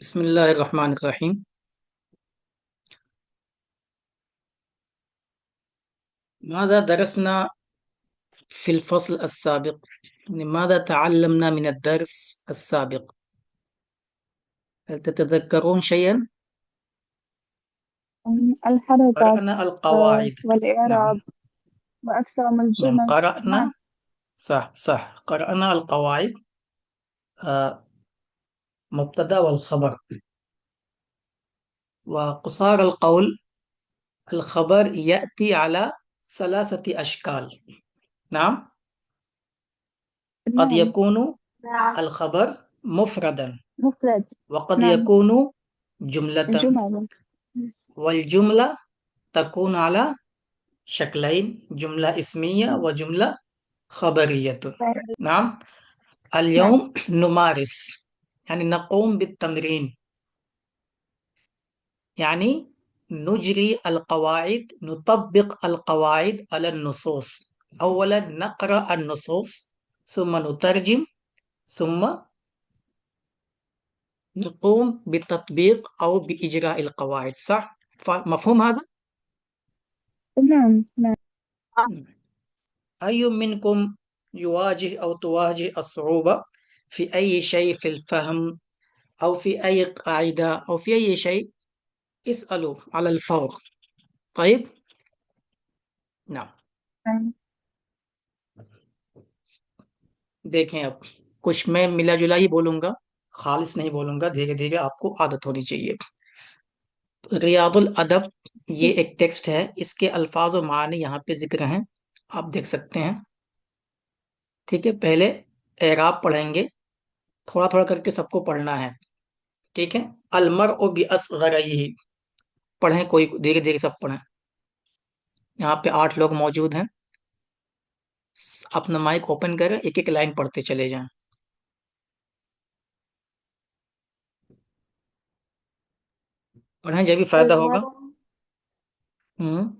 بسم الله الرحمن الرحيم. ماذا درسنا في الفصل السابق؟ يعني ماذا تعلمنا من الدرس السابق؟ هل تتذكرون شيئا؟ الحركات قرأنا القواعد. نعم. والإعراب وأقسام نعم الجمل. نعم. قرأنا. صح قرأنا القواعد. مبتدأ والخبر. وقصار القول: الخبر يأتي على ثلاثة أشكال. نعم. قد نعم. يكون الخبر مفردا، مفرد. وقد نعم. يكون جملة، جمل. والجملة تكون على شكلين: جملة اسمية وجملة خبرية. نعم. نعم. اليوم نمارس، يعني نقوم بالتمرين، يعني نجري القواعد، نطبق القواعد على النصوص. أولا نقرأ النصوص، ثم نترجم، ثم نقوم بالتطبيق أو بإجراء القواعد. صح؟ مفهوم هذا؟ نعم. نعم. أي منكم يواجه أو تواجه الصعوبة في أي شيء في الفهم أو في أي قاعدة أو في أي شيء؟ اسألوا على الفور. طيب. نعم. نعم. देखें अब कुछ मैं मिला जुला ही बोलूंगा, खालिस नहीं बोलूंगा, धीरे धीरे आपको आदत होनी चाहिए. रियादुल अदब ये एक टेक्स्ट है, इसके अल्फाज और मानी यहाँ पे जिक्र हैं, आप देख सकते हैं. ठीक है, पहले एराब पढ़ेंगे, थोड़ा थोड़ा करके सबको पढ़ना है. ठीक है. अलमर ओ बी असगरही पढ़ें, कोई धीरे धीरे सब पढ़ें. यहाँ पे 8 लोग मौजूद हैं. अपना माइक ओपन करें, एक एक लाइन पढ़ते चले जाएं. पढ़ें जब भी फायदा होगा. المرء हम्म.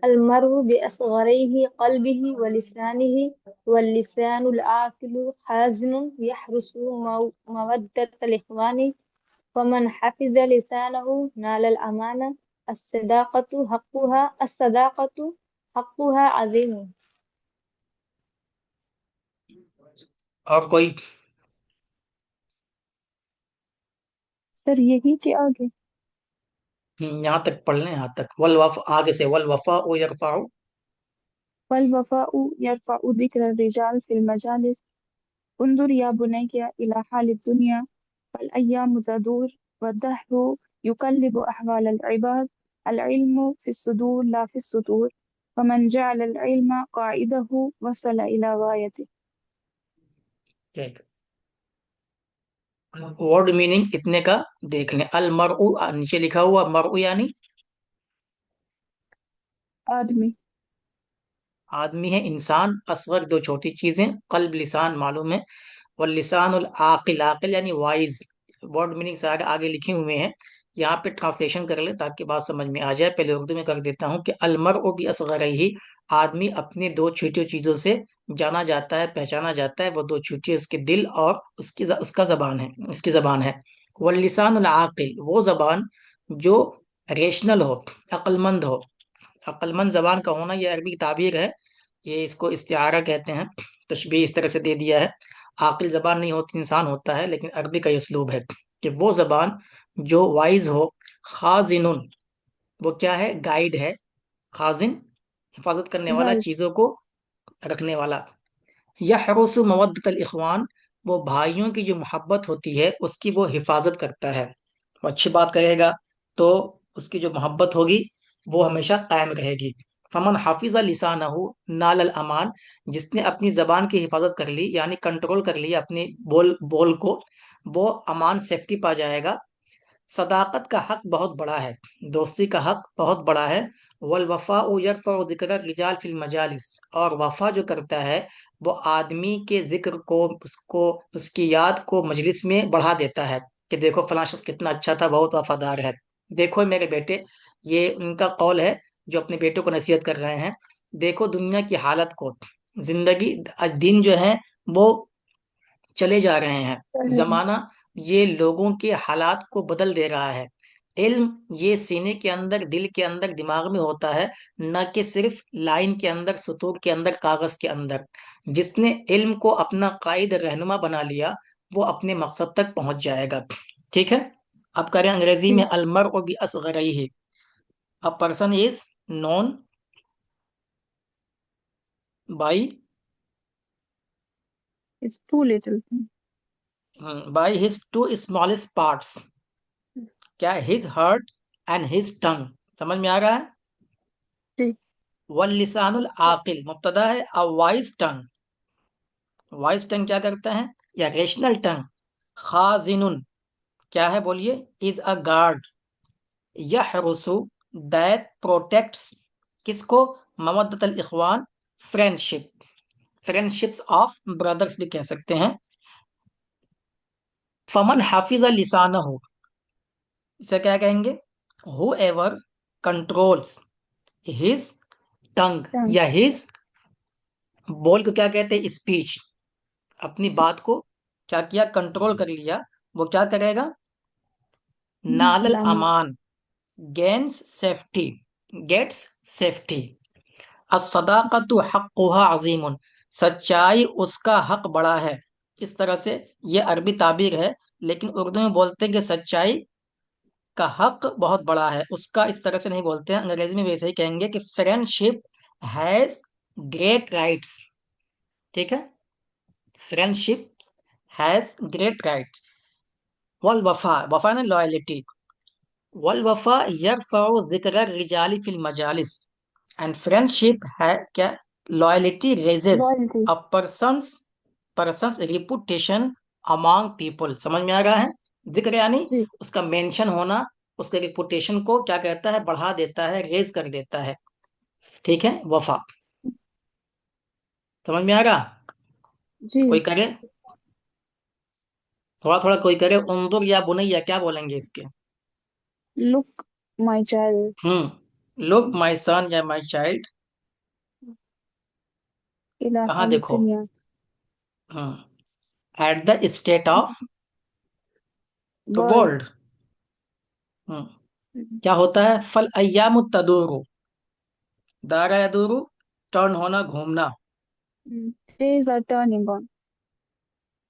المرء بأصغريه قلبه ولسانه، واللسان العاقل حازن يحرس مودة الإخوان، ومن حفظ لسانه نال الأمانة. الصداقة حقها عظيم. और कोई. सर यही कि आगे यहाँ तक पढ़ लें, यहाँ तक. वल वफ आगे से वल वफा ओ यरफाउ. والوفاء يرفع ذكر الرجال في المجالس. انظر يا بني إلى حال الدنيا، فالأيام تدور والدهر يقلب أحوال العباد. العلم في الصدور لا في السطور، فمن جعل العلم قائده وصل إلى غايته. ठीक. वर्ड मीनिंग इतने का देख लें. अल मरउ नीचे लिखा हुआ मरउ यानी आदमी। आदमी है, इंसान. असगर दो छोटी चीजें, कल्ब लिसान मालूम है. वल लिसान उल आकिल, आकिल यानी वाइज. वर्ड मीनिंग सारे आगे लिखे हुए हैं, यहाँ पे ट्रांसलेशन कर ले ताकि बात समझ में आ जाए. पहले उर्दू में कर देता हूँ कि अलमर ओ भी असगर ही, आदमी अपने दो छोटी चीजों से जाना जाता है, पहचाना जाता है. वो दो छोटी, उसके दिल और उसका जबान है, उसकी जबान है. वल लिसान उल आकिल, वो जबान जो रेशनल हो, अक्लमंद हो. अक्लमंद जबान का होना, ये अरबी ताबीर है, ये इसको इस्तिआरा कहते हैं. तशबीह इस तरह से दे दिया है. आकिल जबान नहीं होती, इंसान होता है, लेकिन अरबी का ये उसलूब है कि वो जबान जो वाइज हो. खाजिनुन, वो क्या है? गाइड है. खाजिन हिफाजत करने वाला, गाइड। चीजों को रखने वाला. यहरुसु मवद्दतल इखवान, वो भाइयों की जो मोहब्बत होती है उसकी वो हिफाजत करता है. वो अच्छी बात करेगा तो उसकी जो मोहब्बत होगी वो हमेशा कायम रहेगी. फमन हाफिजा लिसानहु नाल अल अमान, जिसने अपनी जबान की हिफाजत कर ली, यानी कंट्रोल कर लिया अपनी बोल बोल को, वो अमान, सेफ्टी पा जाएगा. सदाकत का हक बहुत बड़ा है, दोस्ती का हक बहुत बड़ा है. वल वफा यरफउ जिक्र रिजाल फिल मजालिस, और वफा जो करता है वो आदमी के जिक्र को, उसको, उसकी याद को मजलिस में बढ़ा देता है कि देखो फलां शख्स कितना अच्छा था, बहुत वफादार है. देखो मेरे बेटे, ये उनका कौल है जो अपने बेटों को नसीहत कर रहे हैं. देखो दुनिया की हालत को, जिंदगी दिन जो है वो چلے جا رہے ہیں۔ صحیح۔ زمانہ یہ لوگوں کے حالات کو بدل دے رہا ہے۔ علم یہ سینے کے اندر، دل کے اندر، دماغ میں ہوتا ہے، نہ کہ صرف لائن کے اندر، سطور کے اندر، کاغذ کے اندر۔ جس نے علم کو اپنا قائد رہنما بنا لیا وہ اپنے مقصد تک پہنچ جائے گا۔ ٹھیک ہے، اب کریں انگریزی میں جی، المرء باصغرہ، a person is known by it's too little. his two smallest parts، کیا his heart and his tongue، سمجھ میں آ رہا ہے؟ جی، واللسان العاقل مبتدا ہے، a wise tongue، وائس ٹنگ کیا کرتا ہے یا ریشنل ٹنگ، خازن کیا ہے بولیے، از اے گارڈ، یحرس دیٹ پروٹیکٹس، کس کو، مودت الاخوان، فرینڈشپ، فرینڈشپس آف برادرس بھی کہہ سکتے ہیں۔ فمن حافظ لسانہ، اسے کیا کہیں گے، ہو ایور کنٹرولز ہز ٹنگ ٹنگ، یا ہز، بول کو کیا کہتے ہیں، اسپیچ، اپنی بات کو کیا کیا، کنٹرول کر لیا، وہ کیا کرے گا، نال سلامت۔ الامان، grains safety, Gates safety. Al Sadaqat حقها عظیم، سچائی اس کا حق بڑا ہے۔ اس طرح سے یہ عربی تعبیر ہے، لیکن اردو میں بولتے ہیں کہ سچائی کا حق بہت بڑا ہے، اس کا اس طرح سے نہیں بولتے ہیں، انگریزی میں ویسے ہی کہیں گے کہ friendship has great rights. ٹھیک ہے، friendship has great right. والوفا، وفا نے لائلٹی، والوفا یرفع ذکر الرجال فی المجالس، اینڈ فرینڈشپ ہے کیا، loyalty raises loyalty. A person's reputation among people, سمجھ میں آ رہا ہے؟ ذکر یعنی جی، اس کا مینشن ہونا، اس کے ریپوٹیشن کو کیا کہتا ہے، بڑھا دیتا ہے، ریز کر دیتا ہے۔ ٹھیک ہے، وفا، سمجھ میں آ رہا؟ جی۔ کوئی کرے، تھوڑا تھوڑا کوئی کرے، انظر یا بنیا کیا بولیں گے اس کے؟ لک مائی چائلڈ۔ لک مائی سن یا مائی چائلڈ، إلى کہاں حال دیکھو، الدنيا. At the state of world. World, کیا ہوتا ہے، فل ایام تدور، دارا یدور، ٹرن ہونا، گھومنا، Days are turning on.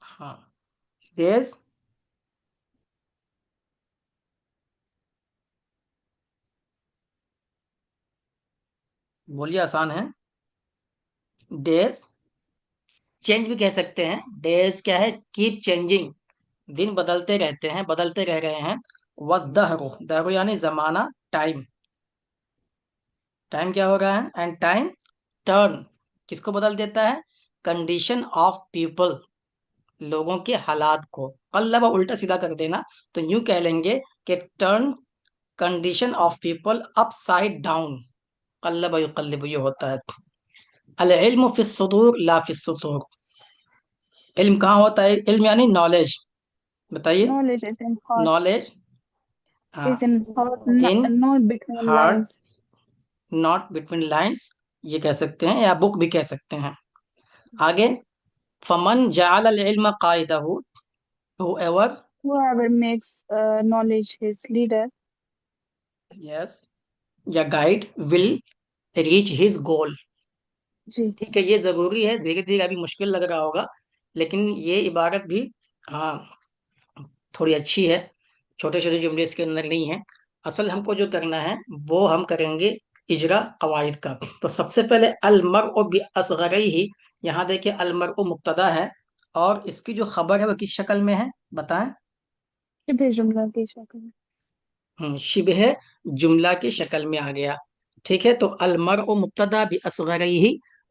ہاں، ڈیز، بولیے آسان ہے، ڈیز چینج بھی کہہ سکتے ہیں، ڈیز کیا ہے، کیپ چینجنگ، دن بدلتے رہتے ہیں، بدلتے رہ رہے ہیں۔ والدہر، دہر یعنی زمانہ، ٹائم، ٹائم کیا ہو رہا ہے، اینڈ ٹائم ٹرن کس کو بدل دیتا ہے، کنڈیشن آف پیپل، لوگوں کے حالات کو۔ قلب الٹا سیدھا کر دینا تو یوں کہہ لیں گے کہ turn condition of people up side down, قلب یقلب یہ ہوتا ہے۔ العلم فی الصدور لا فی السطور، علم کہاں ہوتا ہے، علم یعنی نالج، بتائیے، Knowledge is in heart. Knowledge Is in heart, in not between heart, lines. Not between lines, یہ کہہ سکتے ہیں، یا بک بھی کہہ سکتے ہیں۔ آگے، فمن جعل العلم قائدہ، whoever، Whoever makes knowledge his leader. yes، یا guide, will reach his goal. جی، ٹھیک ہے، یہ ضروری ہے، دھیرے دھیرے ابھی مشکل لگ رہا ہوگا، لیکن یہ عبارت بھی ہاں تھوڑی اچھی ہے، چھوٹے چھوٹے جملے اس کے اندر نہیں ہیں۔ اصل ہم کو جو کرنا ہے وہ ہم کریں گے اجرا قواعد کا۔ تو سب سے پہلے المرء باصغرہ، یہاں دیکھیں المرء مبتدا ہے، اور اس کی جو خبر ہے وہ کس شکل میں ہے بتائیں، شبہ جملہ کی شکل میں۔ شبہ جملہ کی شکل میں آ گیا۔ ٹھیک ہے، تو المرء مبتدا باصغرہ،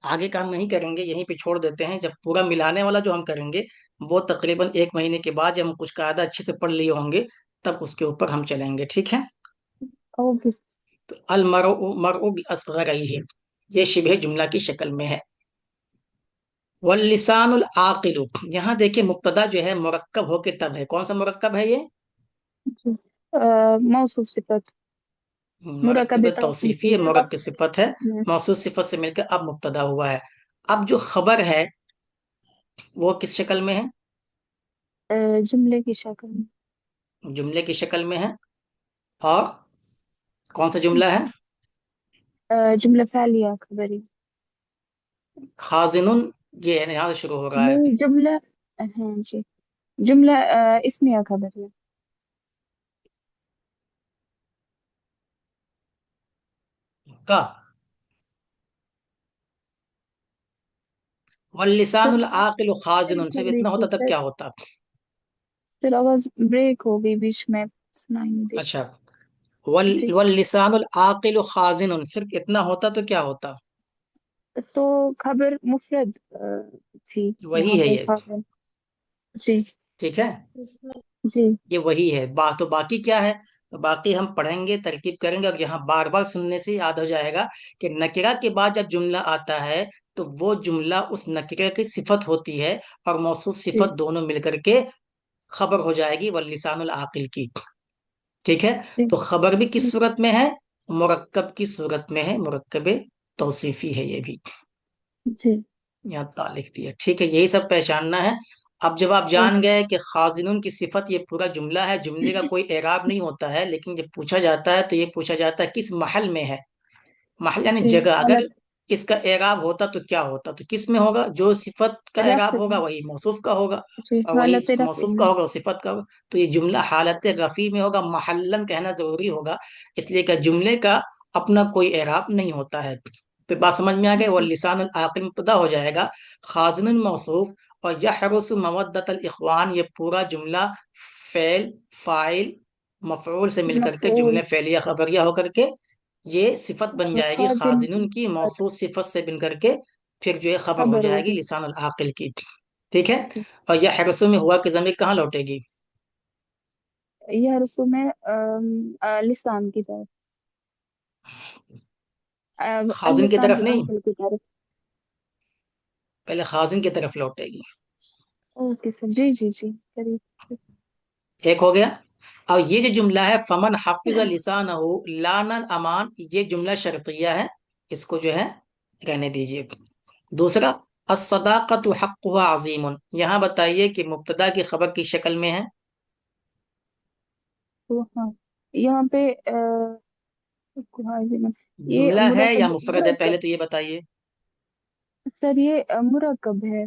آگے کا ہم نہیں کریں گے، یہیں پہ چھوڑ دیتے ہیں، جب پورا ملانے والا جو ہم کریں گے وہ تقریباً 1 مہینے کے بعد، جب ہم کچھ قاعدہ اچھے سے پڑھ لیے ہوں گے تب اس کے اوپر ہم چلیں گے۔ ٹھیک ہے، اوکے۔ تو المرء مرء باصغرہ یہ شبہ جملہ کی شکل میں ہے۔ واللسان العاقل، یہاں دیکھیں مبتدا جو ہے مرکب ہو کے تب ہے، کون سا مرکب ہے یہ، جی، موصوف صفت، مرکب مرکب توصیفی ہے، توصیفی مرکب لفظ۔ صفت ہے، موصوف صفت سے مل کر اب مبتدا ہوا ہے۔ اب جو خبر ہے وہ کس شکل میں ہے، جملے کی شکل میں. جملے کی شکل میں ہے. اور کون سا جملہ ہے؟ جملہ فعلیہ خبری. خازن، یہ ہے یہاں سے شروع ہو رہا ہے. نہیں جملہ، ہاں جی، جملہ اسمیہ خبر ہے. کا واللسان سر العاقل پھر خازن، کر صرف اتنا لیجیے ہوتا تب سر. کیا ہوتا؟ پھر آواز بریک ہو گئی بیچ میں، سنائی نہیں دے. اچھا، جی، واللسان العاقل خازن، صرف اتنا ہوتا تو کیا ہوتا؟ تو خبر مفرد تھی وہی یہاں ہے پہ یہ. خاصن. جی. ٹھیک ہے، جی. یہ وہی ہے. تو باقی کیا ہے؟ تو باقی ہم پڑھیں گے، ترکیب کریں گے، اور یہاں بار بار سننے سے یاد ہو جائے گا کہ نکرہ کے بعد جب جملہ آتا ہے تو وہ جملہ اس نکرہ کی صفت ہوتی ہے، اور موصوف جی. صفت دونوں مل کر کے خبر ہو جائے گی واللسان العاقل کی. ٹھیک ہے، جی. تو خبر بھی کس جی. صورت میں ہے؟ مرکب کی صورت میں ہے، مرکب توصیفی ہے یہ بھی. جی. یہاں تا لکھ دیا. ٹھیک ہے، یہی سب پہچاننا ہے. اب جب آپ جان اوکے. گئے کہ خازنون کی صفت یہ پورا جملہ ہے، جملے کا کوئی اعراب نہیں ہوتا ہے، لیکن جب پوچھا جاتا ہے تو یہ پوچھا جاتا ہے کس محل میں ہے. محل یعنی جی جگہ. اگر حالت اس کا اعراب ہوتا تو کیا ہوتا؟ تو کس میں ہوگا؟ جو صفت کا رفع اعراب ہوگا میں. وہی موصوف کا ہوگا، جی اور وہی حالت رفع موصوف کا میں. ہوگا اور صفت کا ہوگا. تو یہ جملہ حالت رفیع میں ہوگا. محلن کہنا ضروری ہوگا، اس لیے کہ جملے کا اپنا کوئی اعراب نہیں ہوتا ہے. تو بات سمجھ میں آ گئی. وہ جی. لسان العاقل مبتدا ہو جائے گا، خازن موصوف، اور یحرس مودت الاخوان، یہ پورا جملہ فعل، فاعل، مفعول سے مل کر کے مفعول. جملے فعلیہ خبریہ ہو کر کے یہ صفت بن جائے گی خازن خازنون کی، صفت موصوف صفت سے بن کر کے پھر جو ہے خبر ہو خبر جائے گی ہوگی. لسان العاقل کی. ٹھیک ہے، جی. اور یہ حرسوں میں ہوا کہ ضمیر کہاں لوٹے گی؟ یہ رسوم ہے لسان کی طرف، خازن کی اللسان طرف نہیں، العاقل کی طرف. پہلے خازن کی طرف لوٹے گی. اوکے سر، جی جی جی کریے. ایک ہو گیا. اور یہ جو جملہ ہے فمن حفظ لسانہ لان الامان، یہ جملہ شرطیہ ہے، اس کو جو ہے رہنے دیجیے. دوسرا، الصداقت حقها عظیم، یہاں بتائیے کہ مبتدا کی خبر کی شکل میں ہے. تو ہاں یہاں پہ یہ جملہ ہے یا مرکب مفرد ہے؟ مرکب پہلے تو یہ بتائیے. سر یہ مرکب ہے،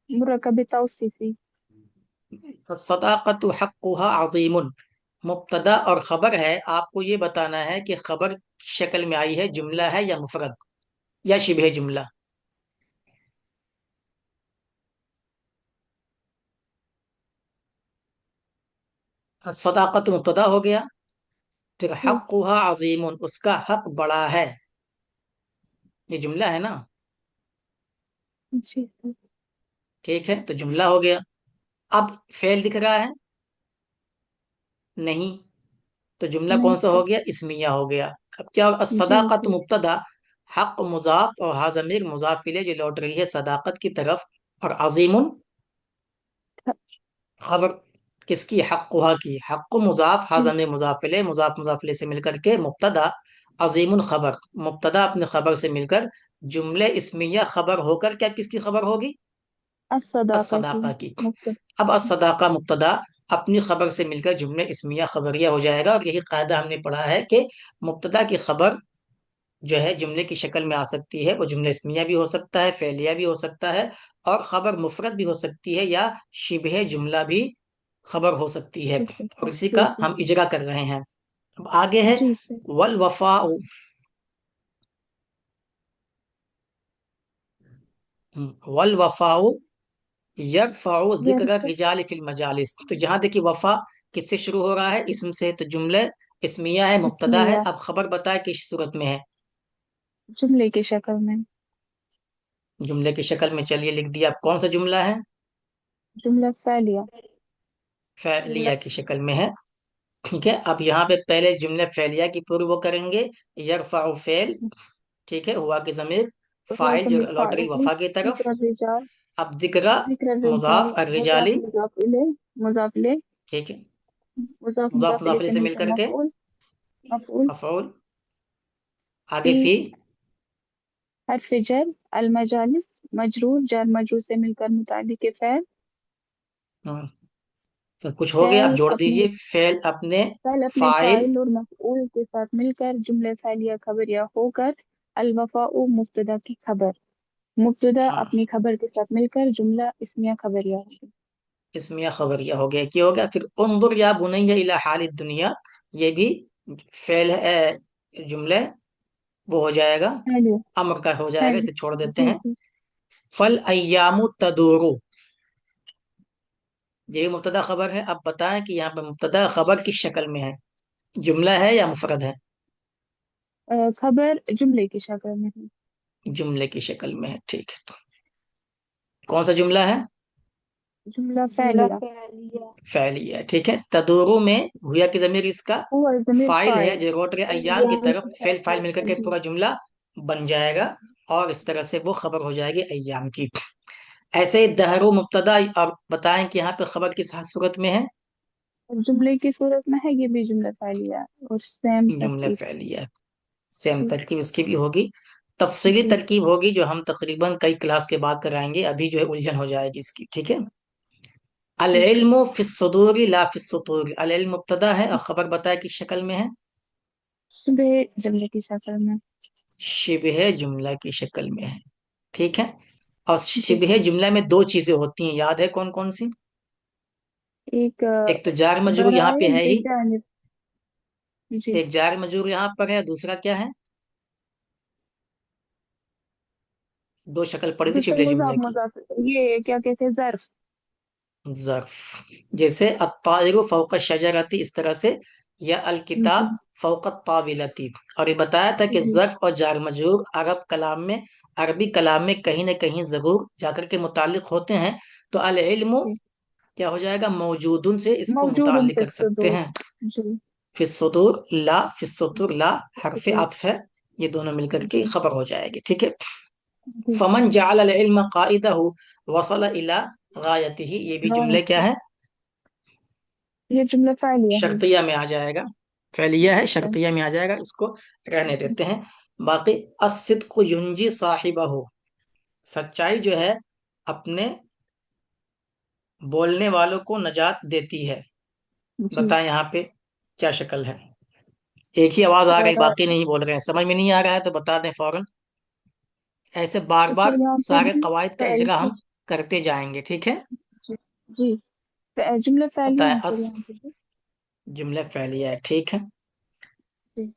مرکب توصیفی. الصداقت حقها عظیم، مبتدا اور خبر ہے. آپ کو یہ بتانا ہے کہ خبر شکل میں آئی ہے، جملہ ہے یا مفرد یا شبہ جملہ. الصداقت مبتدا ہو گیا، پھر جی. حقها عظیم، اس کا حق بڑا ہے، یہ جملہ ہے نا. جی سر. ٹھیک ہے، تو جملہ ہو گیا. اب فعل دکھ رہا ہے؟ نہیں. تو جملہ نہیں کون سا سر. ہو گیا؟ اسمیہ ہو گیا. اب کیا ہوگا؟ جی صداقت جی. مبتدا، حق مضاف، اور ہا ضمیر مضاف الیہ جو لوٹ رہی ہے صداقت کی طرف، اور عظیم خبر کس کی؟ حقها کی. حق مضاف، ہا جی. ضمیر مضاف الیہ، مضاف مضاف الیہ سے مل کر کے مبتدا، عظیم خبر. مبتدا اپنے خبر سے مل کر جملے اسمیہ خبر ہو کر کیا کس کی خبر ہوگی؟ الصداقہ کی الصداقہ کی. مفرد. اب الصداقہ مبتدا اپنی خبر سے مل کر جملے اسمیہ خبریہ ہو جائے گا. اور یہی قاعدہ ہم نے پڑھا ہے کہ مبتدا کی خبر جو ہے جملے کی شکل میں آ سکتی ہے، وہ جملہ اسمیہ بھی ہو سکتا ہے، فعلیہ بھی ہو سکتا ہے، اور خبر مفرد بھی ہو سکتی ہے، یا شبہ جملہ بھی خبر ہو سکتی ہے. اور اسی جی کا جی. ہم اجرا کر رہے ہیں. اب آگے ہے جی سر. والوفاء. والوفاء یرفع ذکر یرفع. الرجال فی المجالس. تو یہاں دیکھیے وفا کس سے شروع ہو رہا ہے؟ اسم سے. تو جملے اسمیہ ہے، مبتدا ہے. اسمیہ اب خبر بتائے کس صورت میں ہے؟ جملے کی شکل میں. جملے کی شکل میں. چلیے لکھ دیا. اب کون سا جملہ ہے؟ جملہ فعلیہ. فعلیہ کی شکل میں ہے. ٹھیک ہے، اب یہاں پہ پہلے جملے فعلیہ کی پوری وہ کریں گے. یرفع فعل، ٹھیک ہے، ہوا کی ضمیر، ہوا فاعل جو ضمیر لوٹ رہی فاعل. وفا کی طرف. ذکر الرجال. اب ذکر ذکر الرجال مضاف الرجالی. مضاف مضاف الیہ. مضاف الیہ. ٹھیک ہے، مضاف مضاف مضاف الیہ مضاف سے سے مل مل کر کر کے مفعول. مفعول. مفعول. آگے فی. فی. حرف جر. المجالس مجرور، جار مجرور سے مل کر متعلق فعل. हम्म, तो कुछ हो गया, आप फैल जोड़ अपने दीजिए फेल अपने फैल अपने फाइल। फाइल और मफऊल के साथ मिलकर जुमले फैलिया खबरिया होकर अलवफाउ मुब्तदा की खबर, मुब्तदा हाँ, अपनी खबर के साथ मिलकर जुमला इसमिया खबरिया होगी। इसमिया खबरिया हो गया, क्या हो गया फिर, उन्जुर या बुनैया इला हाल दुनिया, ये भी फेल है, जुमले वो हो जाएगा, हेलो। अम्र का हो जाएगा, हेलो। इसे छोड़ देते जी हैं। जी। फल अय्यामु तदूरु, ये भी मुब्तदा खबर है। अब बताएं कि यहाँ पे मुब्तदा खबर किस शक्ल में है, जुमला है या मुफरद है? खबर जुमले की शक्ल में है। जुमले की शक्ल में है, ठीक है। कौन सा जुमला है? जुमला जुमला फैलिया। फ़ेलिया, फ़ेलिया है, ठीक है। तदूरु में हुआ की जमीर इसका हुआ ज़मीर फाइल है, फाइल। जो रोट के अय्याम की अय्याम तरफ की फेल फाइल मिलकर तरफ। के जी। पूरा जुमला बन जाएगा, और इस तरह से वो खबर हो जाएगी अय्याम की। ऐसे ही दहरू मुब्तदा, और बताएं कि यहाँ पे खबर किस सूरत में है? और जुमले की सूरत में है, ये भी जुमला फैलिया और सेम जुमला तरतीब। फ़ेलिया, सेम जी। तरकीब इसकी भी होगी। तफसीली जी। तरकीब होगी जो हम तकरीबन कई क्लास के बाद कराएंगे, अभी जो है उलझन हो जाएगी इसकी, ठीक है। अल ठीक है। इल्मु फिस्सुदूरी ला फिस्सुतूरी, अल इल्म मुब्तदा है और खबर बताया किस शक्ल में है? सुबह जुमले की शक्ल में। शिबह जुमला की शक्ल में है, ठीक है। और जी। शिबह जुमला में दो चीजें होती हैं, याद है कौन कौन सी? एक एक तो जार मजरूर यहाँ पे बराए है ही, बेजानिब। जी। एक जार मजरूर यहाँ पर है, दूसरा क्या है? दो शक्ल पड़ी थी दूसरा शिबह जुमले मुजाफ की। मुजाफ, ये क्या कहते हैं, ज़र्फ। ज़र्फ, जैसे अत्ताइरु फौक शजरती, इस तरह से, या अल जी। किताब फौक ताविलती। और ये बताया था कि जी। ज़र्फ और जार मजरूर अरब कलाम में, अरबी कलाम में कहीं ना कहीं जरूर जाकर के मुतालिक होते हैं। तो अल इल्मु जी। क्या हो जाएगा, मौजूदुन से इसको मौजूद मुताल्लिक फिल कर सकते सुदूर। हैं। जी। फिस्सुदूर ला, फिस्सुतूर ला, हरफ सुदूर। अत्फ है, ये दोनों मिलकर के जी। खबर हो जाएगी, ठीक है। जी। फमन जअल अल इल्म काइदहु वसल इला गायतिही, ये भी जुमले क्या है, ये जुमला फाइलिया है। शर्तिया में आ जाएगा, फैलिया है, शर्तिया में आ जाएगा, इसको रहने देते हैं। बाकी अस्सिद्कु युंजी साहिबहु, सच्चाई जो है अपने बोलने वालों को नजात देती है। जी। बताएं यहाँ पे क्या शक्ल है? एक ही आवाज आ रही, अ, बाकी नहीं बोल रहे हैं, समझ में नहीं आ रहा है तो बता दें फौरन। ऐसे बार इसमें बार यहाँ पे सारे भी कवायद का फैल इजरा की। हम करते जाएंगे, ठीक है। जी। जी। जुमला फैलिया बताएं है सर अस, यहाँ पे भी। जुमले फैलिया है, ठीक है। जी।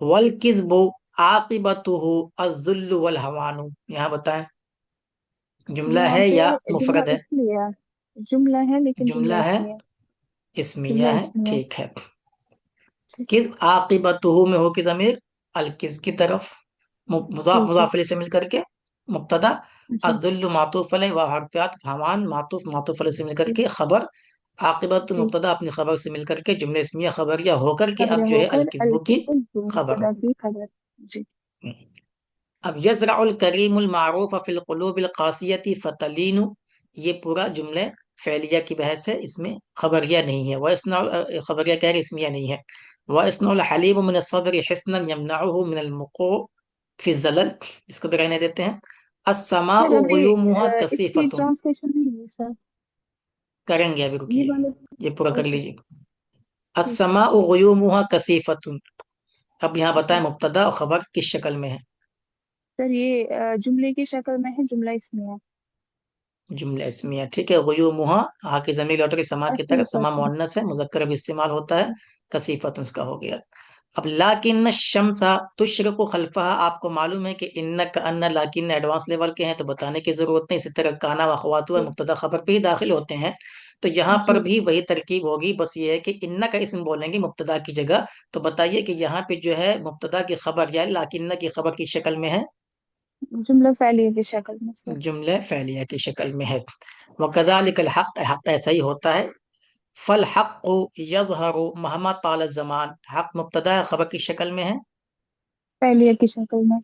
वल किस्बु आकिबतुहु अज़्ज़ुल्लु वल हवानु, यहाँ बताएं जुमला यहाँ है या पे जुमला मुफरद है? इसलिए है, जुमला है लेकिन जुमला जुमला है, इसमें है। इस्मिया जुमला है, इसमें है। ठीक है। जी। किस आकिबतुहु में हो कि जमीर अल किस्ब की तरफ, जी। मुजाफ जी। मुजाफ से मिलकर के मुब्तदा, जी। अदुल्लु मातूफ अलैह व हरफियात हमान मातूफ मातूफ अलैह से मिलकर जी। के खबर, आकिबत जी। मुब्तदा अपनी खबर से मिलकर के जुमले इसमिया खबरिया होकर के अब खबरें जो है अल होकर किस्बु की अलकिस्म खबर। मुब्तदा की खबर। जी। अब यज़रउल करीमुल मारूफ फिल क़ुलूबिल क़ासियति फ़तलीनु, ये पूरा जुमले फ़ेलिया की बहस है, इसमें खबरिया नहीं है। वयस्नउल खबरिया कह रहे इसमिया नहीं है। वयस्नउल हलीम मिन अस्सब्रि हिस्नन यमनउहु मिनल वुक़ू फ़ी ज़लल, इसको भी रहने देते हैं। सर अस्समाउ अभी ग़ुयूमुहा इसकी कसीफ़तुन, ट्रांसलेशन नहीं है सर। करेंगे अभी, ये रुकिए, वाले। ये पूरा कर ओके। लीजिए। ठीक। अस्समाउ ग़ुयूमुहा कसीफ़तुन, अब यहाँ बताएं जी। मुब्तदा और खबर किस शक्ल में है? सर ये जुमले की शक्ल में है, जुमला इसमें है। जुमला इसमिया, ठीक है। गुयूमुहा, हा की जमीर लौट के समा की तरफ, समा कसीफतुन। मुअन्नस है, मुजक्कर भी इस्तेमाल होता है, कसीफत उसका हो गया। अब लाकिन शम्सा तुशरकु खल्फहा, आपको मालूम है कि इन्न का अन्न लाकिन एडवांस लेवल के हैं तो बताने की जरूरत नहीं, इसी तरह काना व अखवातु जी। मुब्तदा खबर पे ही दाखिल होते हैं। तो यहाँ पर जी। भी वही तरकीब होगी, बस ये है कि इन्न का इसम बोलेंगे मुब्तदा की जगह। तो बताइए कि यहाँ पे जो है मुब्तदा की खबर या लाकिन की खबर की शक्ल में है? जुमला फैलिया की शक्ल में सर। जुमले फैलिया की शक्ल में है। वकदालिकल हक, हक ऐसा ही होता है। फल हक यजहरु महमा ताल जमान, हक मुब्तदा है, खबर की शक्ल में है, फैलिया की शक्ल में।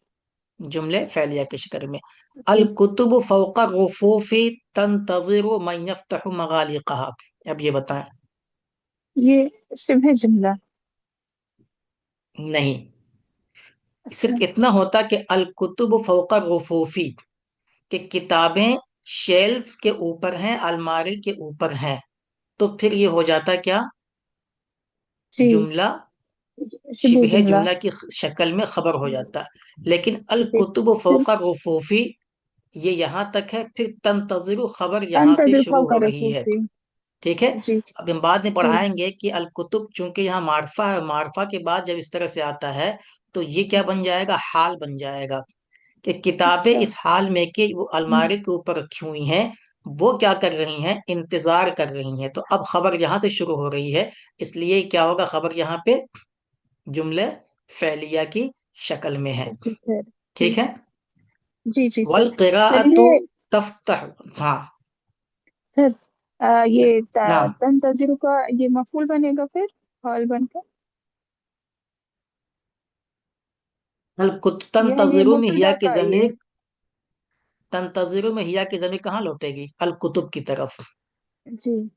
जुमले फैलिया की शक्ल में। अल जी। कुतुब फौका रुफूफी तंतज़िरु मन यफ्तहु मगालिक़हा, अब ये बताएं। ये शिबह जुमला। नहीं, अच्छा। सिर्फ इतना होता कि अल कुतुब फौका रुफूफी, कि किताबें शेल्फ्स के ऊपर हैं, अलमारी के ऊपर हैं, तो फिर ये हो जाता क्या, जी। जुमला शिबे शिबह जुमला। जुमला की शक्ल में खबर हो जाता। लेकिन अल जी। कुतुब फिर फौका रफूफी, ये यहाँ तक है, फिर तंतज़िरु खबर यहाँ से तंतज़िर शुरू हो फौका रही है। रसूसी। ठीक है। जी। अब हम बाद में जी। पढ़ाएंगे कि अल कुतुब चूंकि यहाँ मारफा है, मारफा के बाद जब इस तरह से आता है तो ये क्या बन जाएगा, हाल बन जाएगा, कि किताबें अच्छा। इस हाल में कि वो हम्म। अलमारी के ऊपर रखी हुई हैं, वो क्या कर रही हैं, इंतजार कर रही हैं। तो अब खबर यहाँ से शुरू हो रही है, इसलिए क्या होगा, खबर यहाँ पे जुमले फेलिया की शक्ल में है। जी सर। जी। ठीक है। जी जी सर। वल सर क़िराअतु ये तफ्तह, हाँ। सर ये नाम, तंतज़िर का ये मफूल बनेगा फिर हॉल बनकर, हल कुत या ये तंतज़िरु में हिया मुब्तदा की का ये। ज़मीर, तंतज़िरु में हिया की ज़मीर कहाँ लौटेगी, अल कुतुब की तरफ। जी।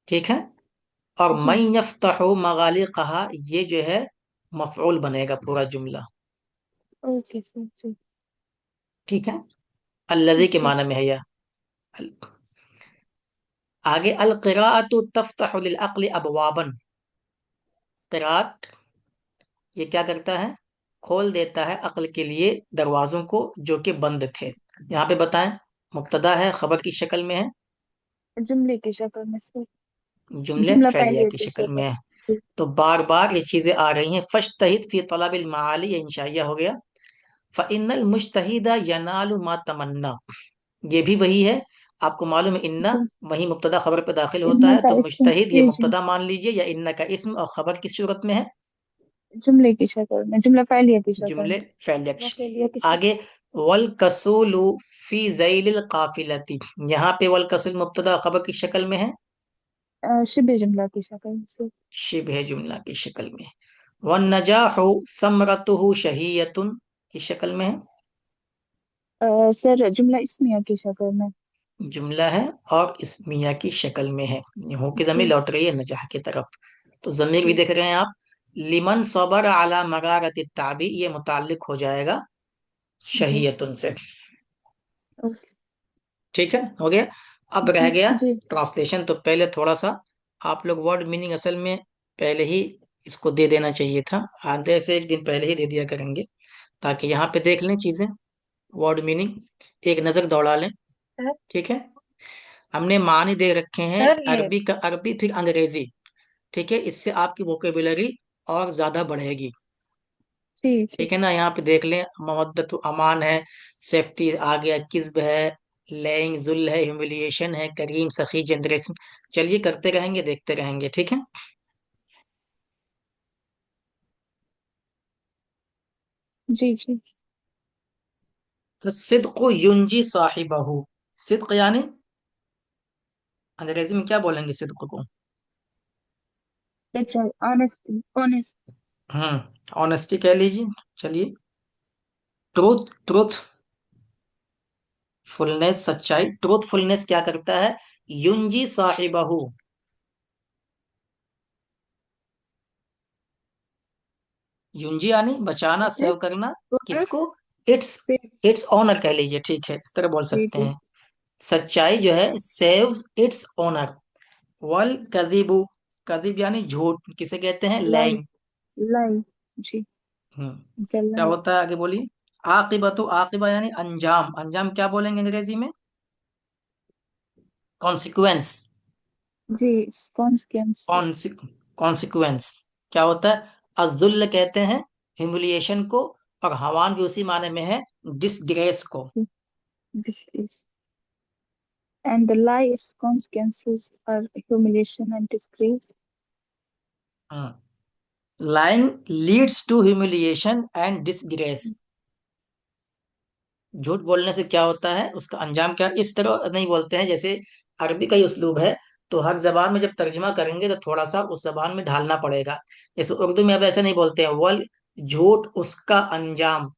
ठीक है। और मैं जी। यफ्तहु मगाली कहा, ये जो है मफऊल बनेगा पूरा जुमला। Okay sir. जी। ठीक है। अल्लज़ी के जी। माने में है यह। आगे अल क़िराअतु तफ्तहु लिल अक्ल अबवाबन, क़िराअत ये क्या करता है, खोल देता है अक्ल के लिए दरवाजों को जो कि बंद थे। यहाँ पे बताएं, मुब्तदा है, खबर की शक्ल में है, जुमले की शक्ल में सर। जुमले जुमला फेलिया पहले की की शक्ल में शक्ल। है। जी। तो बार बार ये चीजें आ रही हैं। फज्तहिद फी तलबिल माली, ये इंशाइया हो गया। फ़इन्नल मुज्तहिदा यनालु मा तमन्ना, ये भी वही है। आपको मालूम है इन्ना जी। वही मुब्तदा खबर पे दाखिल होता इन्ना है, का तो इस्म। मुज्तहिद ये जी जी। मुब्तदा मान लीजिए, या इन्ना का इस्म, और खबर किस सूरत में है, जुमले की शक्ल में, जुमला फाइलिया की शक्ल जुमले में। फेलिया। फाइलिया की शक्ल। आगे वल कसूलु फी ज़ैलिल काफिलती, यहाँ पे वल कसूल मुब्तदा खबर की शक्ल में है, शिबे जुमला की शक्ल में सर। शिबह जुमला की शक्ल में। वन नजाहु समरतुहु शहीयतुन की शक्ल में है, सर जुमला इस्मिया की शक्ल में। जुमला है और इस्मिया की शक्ल में है। हो की जमीर जी। लौट रही है नजाह की तरफ। तो जमीर भी जी। देख रहे हैं आप। लिमन सबर अला मगारत ताबी, ये मुताल्लिक हो जाएगा जी। शहीयतुन से। ओके। ठीक है, हो गया। अब रह जी। गया जी। ट्रांसलेशन। तो पहले थोड़ा सा आप लोग वर्ड मीनिंग असल में पहले ही इसको दे देना चाहिए था, आधे से एक दिन पहले ही दे दिया करेंगे, ताकि यहाँ पे देख लें चीजें, वर्ड मीनिंग एक नजर दौड़ा लें। सर। ठीक है। हमने मानी दे रखे हैं, सर ये। अरबी का अरबी फिर अंग्रेजी। ठीक है, इससे आपकी वोकेबुलरी और ज्यादा बढ़ेगी। जी जी ठीक है सर। ना, यहाँ पे देख लें, मवद्दत अमान है, सेफ्टी आ गया, किस्ब है, लेइंग जुल है, ह्यूमिलिएशन है, करीम सखी जनरेशन। चलिए करते रहेंगे, देखते रहेंगे। ठीक है। जी जी। सिद्क़ु युंजी साहिबहू, सिद्क यानी अंग्रेजी में क्या बोलेंगे सिद्क को, अच्छा, ऑनेस्ट ऑनेस्ट। ऑनेस्टी कह लीजिए। चलिए, ट्रूथ, ट्रूथ फुलनेस, सच्चाई, ट्रूथफुलनेस क्या करता है, युंजी साहिबहू, युंजी यानी बचाना, सेव प्रोटेक्ट। करना। किसको, प्रोटेक्ट। इट्स, इट्स ऑनर कह लीजिए। ठीक है, इस तरह बोल जी सकते जी। हैं। सच्चाई जो है सेव्स इट्स ऑनर। वल कदिबु, कदिब यानी झूठ, किसे कहते हैं, लाई। लैंग। लाई। जी। क्या जलाई। होता है आगे बोलिए। आकिबतु, आकिबा यानी अंजाम, अंजाम क्या बोलेंगे अंग्रेजी में, कॉन्सिक्वेंस, जी। कॉन्सिक्वेंसेस। कॉन्सिक्वेंस क्या होता है। अजुल्ल कहते हैं ह्यूमिलिएशन को, और हवान भी उसी माने में है, डिसग्रेस को। This is and the lie is consequences are humiliation and disgrace. Lying leads to humiliation and disgrace, झूठ बोलने से क्या होता है, उसका अंजाम क्या, इस तरह नहीं बोलते हैं जैसे अरबी का ही उस्लूब है। तो हर जबान में जब तर्जुमा करेंगे तो थोड़ा सा उस जबान में ढालना पड़ेगा। जैसे उर्दू में अब ऐसे नहीं बोलते हैं, वल झूठ उसका अंजाम,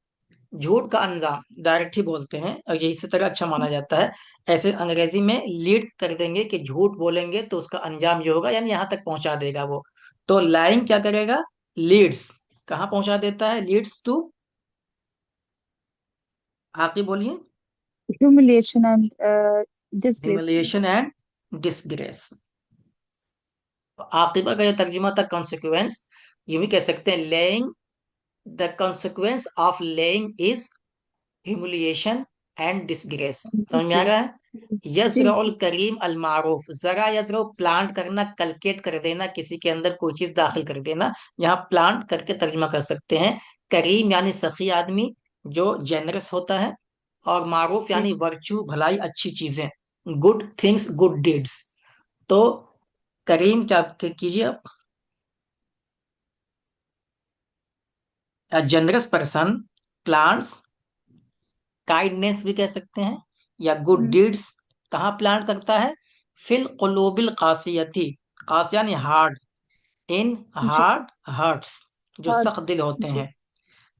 झूठ का अंजाम डायरेक्ट ही बोलते हैं, और ये इसी तरह अच्छा माना जाता है। ऐसे अंग्रेजी में लीड कर देंगे कि झूठ बोलेंगे तो उसका अंजाम ये होगा, यानी यहाँ तक पहुंचा देगा वो। तो लाइंग क्या करेगा, लीड्स, कहाँ पहुंचा देता है, लीड्स टू, आप ही बोलिए। humiliation and displacement. Humiliation and disgrace. आकिबा का जो तर्जुमा था कॉन्सिक्वेंस, ये भी कह सकते हैं laying, the consequence of laying is humiliation and disgrace. समझ में आ रहा है? जी यजरउल जी। करीम अल मारूफ, जरा यजरो प्लांट करना, कलकेट कर देना, किसी के अंदर कोई चीज दाखिल कर देना, यहाँ प्लांट करके तर्जुमा कर सकते हैं। करीम यानी सखी आदमी जो जेनरस होता है, और मारूफ जी। यानी वर्चू भलाई अच्छी चीजें, गुड थिंग्स गुड डीड्स। तो करीम क्या कीजिए आप, जनरस पर्सन प्लांट्स काइंडनेस भी कह सकते हैं, या गुड हम्म, डीड्स कहाँ प्लांट करता है? फिल कुलूबिल कासियती, कासियानी हार्ड, इन जी। हार्ट हर्ट्स, जो hard। सख्त दिल होते जी। हैं।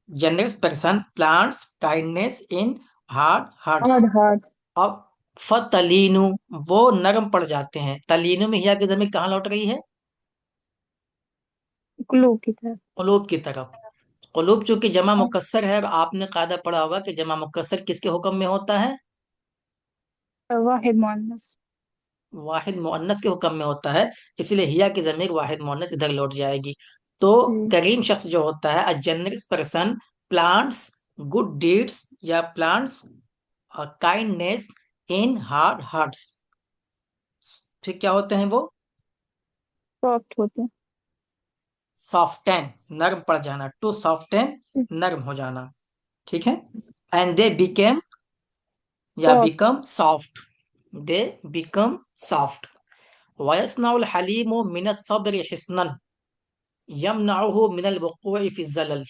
Generous person plants kindness in heart hearts. hard hard। अब फतलीनु, वो नरम पड़ जाते हैं। तलीनु में हिया की जमीर कहाँ लौट रही है? ग्लू की तरह। कुलूब की तरफ। कुलूब चूंकि जमा मुकस्सर है, और आपने कायदा पढ़ा होगा कि जमा मुकस्सर किसके हुक्म में होता है? वाहिद मुअन्नस। वाहिद मुअन्नस के हुक्म में होता है, इसलिए हिया की जमीर वाहिद मुअन्नस इधर लौट जाएगी। तो जी। करीम शख्स जो होता है, a generous person plants good deeds, या plants kindness in hard hearts. फिर क्या होते हैं वो? सॉफ्ट होते हैं। सॉफ्टन, नरम पड़ जाना, टू सॉफ्टन, जी। नरम हो जाना। ठीक है। एंड दे बिकेम, या soft. Become soft, they become soft. वयस्नाउल हलीमु मिन सब्र हिस्नन यमनउहु मिनल वुक़ूइ फी ज़लल।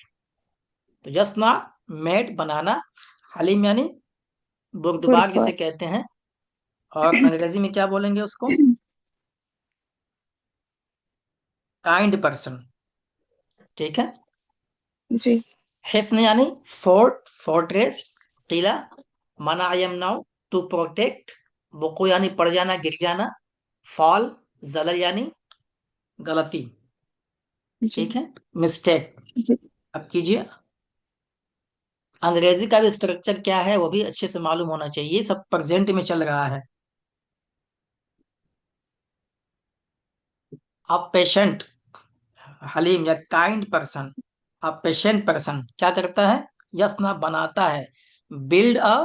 तो यस्ना मेड बनाना, हलीम यानी बुर्दबाग जिसे गुरख्वार। कहते हैं, और अंग्रेजी में क्या बोलेंगे उसको? Kind person. ठीक है। जी। हिस्न यानी फोर्ट, फोर्ट्रेस। किला, मना यमनाउ, टू प्रोटेक्ट। वुकू यानी पड़ जाना, गिर जाना। फॉल, जलल यानी गलती। जी ठीक है, मिस्टेक। जी। अब कीजिए, अंग्रेजी का भी स्ट्रक्चर क्या है वो भी अच्छे से मालूम होना चाहिए, सब प्रेजेंट में चल रहा है। अब पेशेंट, हलीम या काइंड पर्सन, अब पेशेंट पर्सन क्या करता है? यस्ना बनाता है, बिल्ड अ,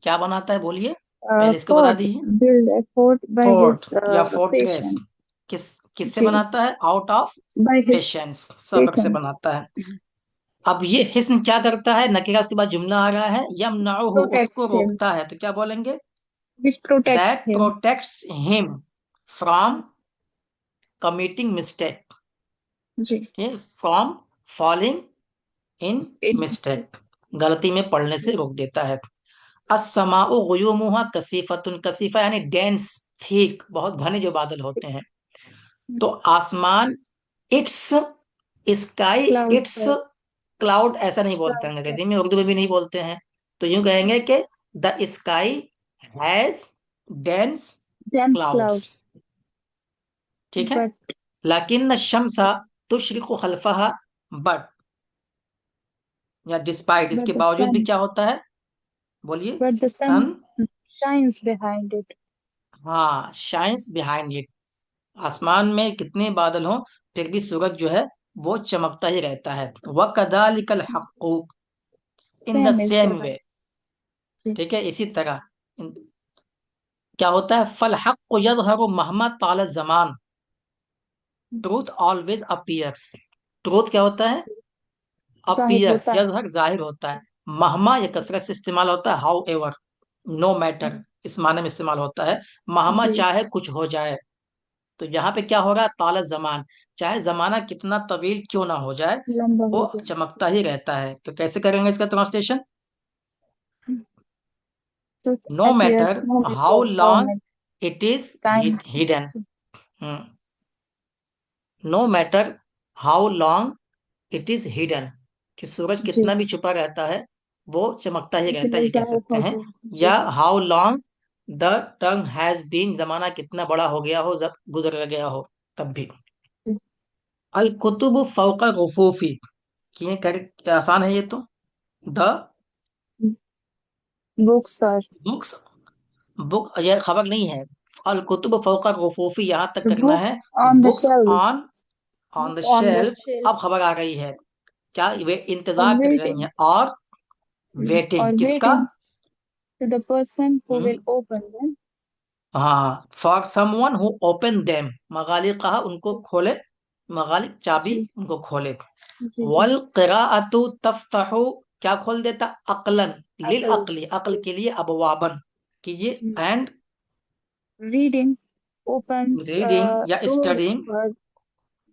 क्या बनाता है बोलिए, पहले इसको बता fort दीजिए। build a fort by fort his या फोर्ट्रेस, patient। किस किससे जी। बनाता है? Out of by his patience, सब्र से patient। बनाता है। अब ये हिस्न क्या करता है? नकीरा उसके बाद जुमला आ रहा है, यमनाउहु, protects उसको him। रोकता है, तो क्या बोलेंगे? which protects that him। Protects him from committing mistake, जी। From falling in in mistake, गलती में पड़ने से रोक देता है। अस्समाउ गुयूमुहा कसीफतुन, कसीफा यानी डेंस, थिक, बहुत घने जो बादल होते हैं। तो आसमान, it's sky, cloud it's cover। Cloud, ऐसा नहीं बोलते cloud हैं cover। अंग्रेजी में, उर्दू में भी नहीं बोलते हैं। तो यूं कहेंगे कि the sky has dense dense clouds. clouds। ठीक है। but लाकिन शम्सा तुशरिकु खल्फहा, बट, या डिस्पाइट, but इसके the बावजूद भी sun क्या होता है? बोलिए। but the sun sun, shines behind it। हाँ, शाइन्स बिहाइंड इट, आसमान में कितने बादल हों फिर भी सूरज जो है वो चमकता ही रहता है। वकदालिकल हक्कु, in the same is the same right। वे। जी। ठीक है, इसी तरह क्या होता है? फल हक्कु यज़हरु महमा ताल ज़मान, ट्रूथ ऑलवेज अपीयर्स। ट्रूथ क्या होता है? जाहिर अपीयर्स, होता है। यज़हर जाहिर होता है। महमा ये कसरत से इस्तेमाल होता है, हाउ एवर, नो मैटर, इस माने में इस्तेमाल होता है। महमा जी। चाहे कुछ हो जाए, तो यहाँ पे क्या हो रहा है? ताल जमान, चाहे जमाना कितना तवील क्यों ना हो जाए, लंबा वो हो गया। चमकता ही रहता है। तो कैसे करेंगे इसका translation? truth no appears matter no how matter how long much it is time। Hidden, no matter how long it is hidden, कि सूरज जी। कितना भी छुपा रहता है वो चमकता ही रहता है, इतना ये कह जाहिर सकते हो हैं। गया। जी। या how long the term has been, जमाना कितना बड़ा हो गया हो, जब गुजर गया हो, तब भी। अल कुतुब फौका गफूफी, कि ये कर आसान है ये तो। The books are books, book ये खबर नहीं है। अल कुतुब फौका रफूफी यहाँ तक करना book है। on the books shelf, on book the on the shelf, shelf, अब खबर आ गई है। क्या वे or इंतजार कर रही waiting, हैं, और or वेटिंग किसका? waiting to the person who will हम्म, open them. हाँ, for someone who open them, मगालिक कहा उनको खोले, मगालिक चाबी जी उनको खोले। जी जी। वल क़िराअतु तफ्तहु, क्या खोल देता? अक्लन, लिल अकल। अक्ली, अक्ल के लिए अबवाबन कीजिए। एंड Reading opens रीडिंग या doors स्टडिंग, for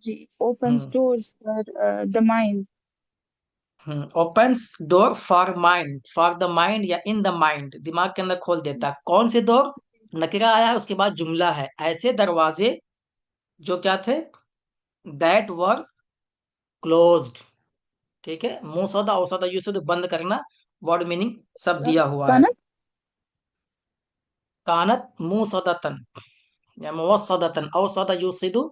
जी opens doors for the mind. Opens door for mind, for the mind या इन द माइंड, दिमाग के अंदर खोल देता है। कौन से डोर? नकिरा आया है, उसके बाद जुमला है, ऐसे दरवाजे जो क्या थे? That were closed. ठीक है, मुसदा औसदा यूसद बंद करना, वर्ड मीनिंग सब दिया हुआ है। कानत। कानत मुसदतन या मुवस्सदतन, औसदा यूसिदु,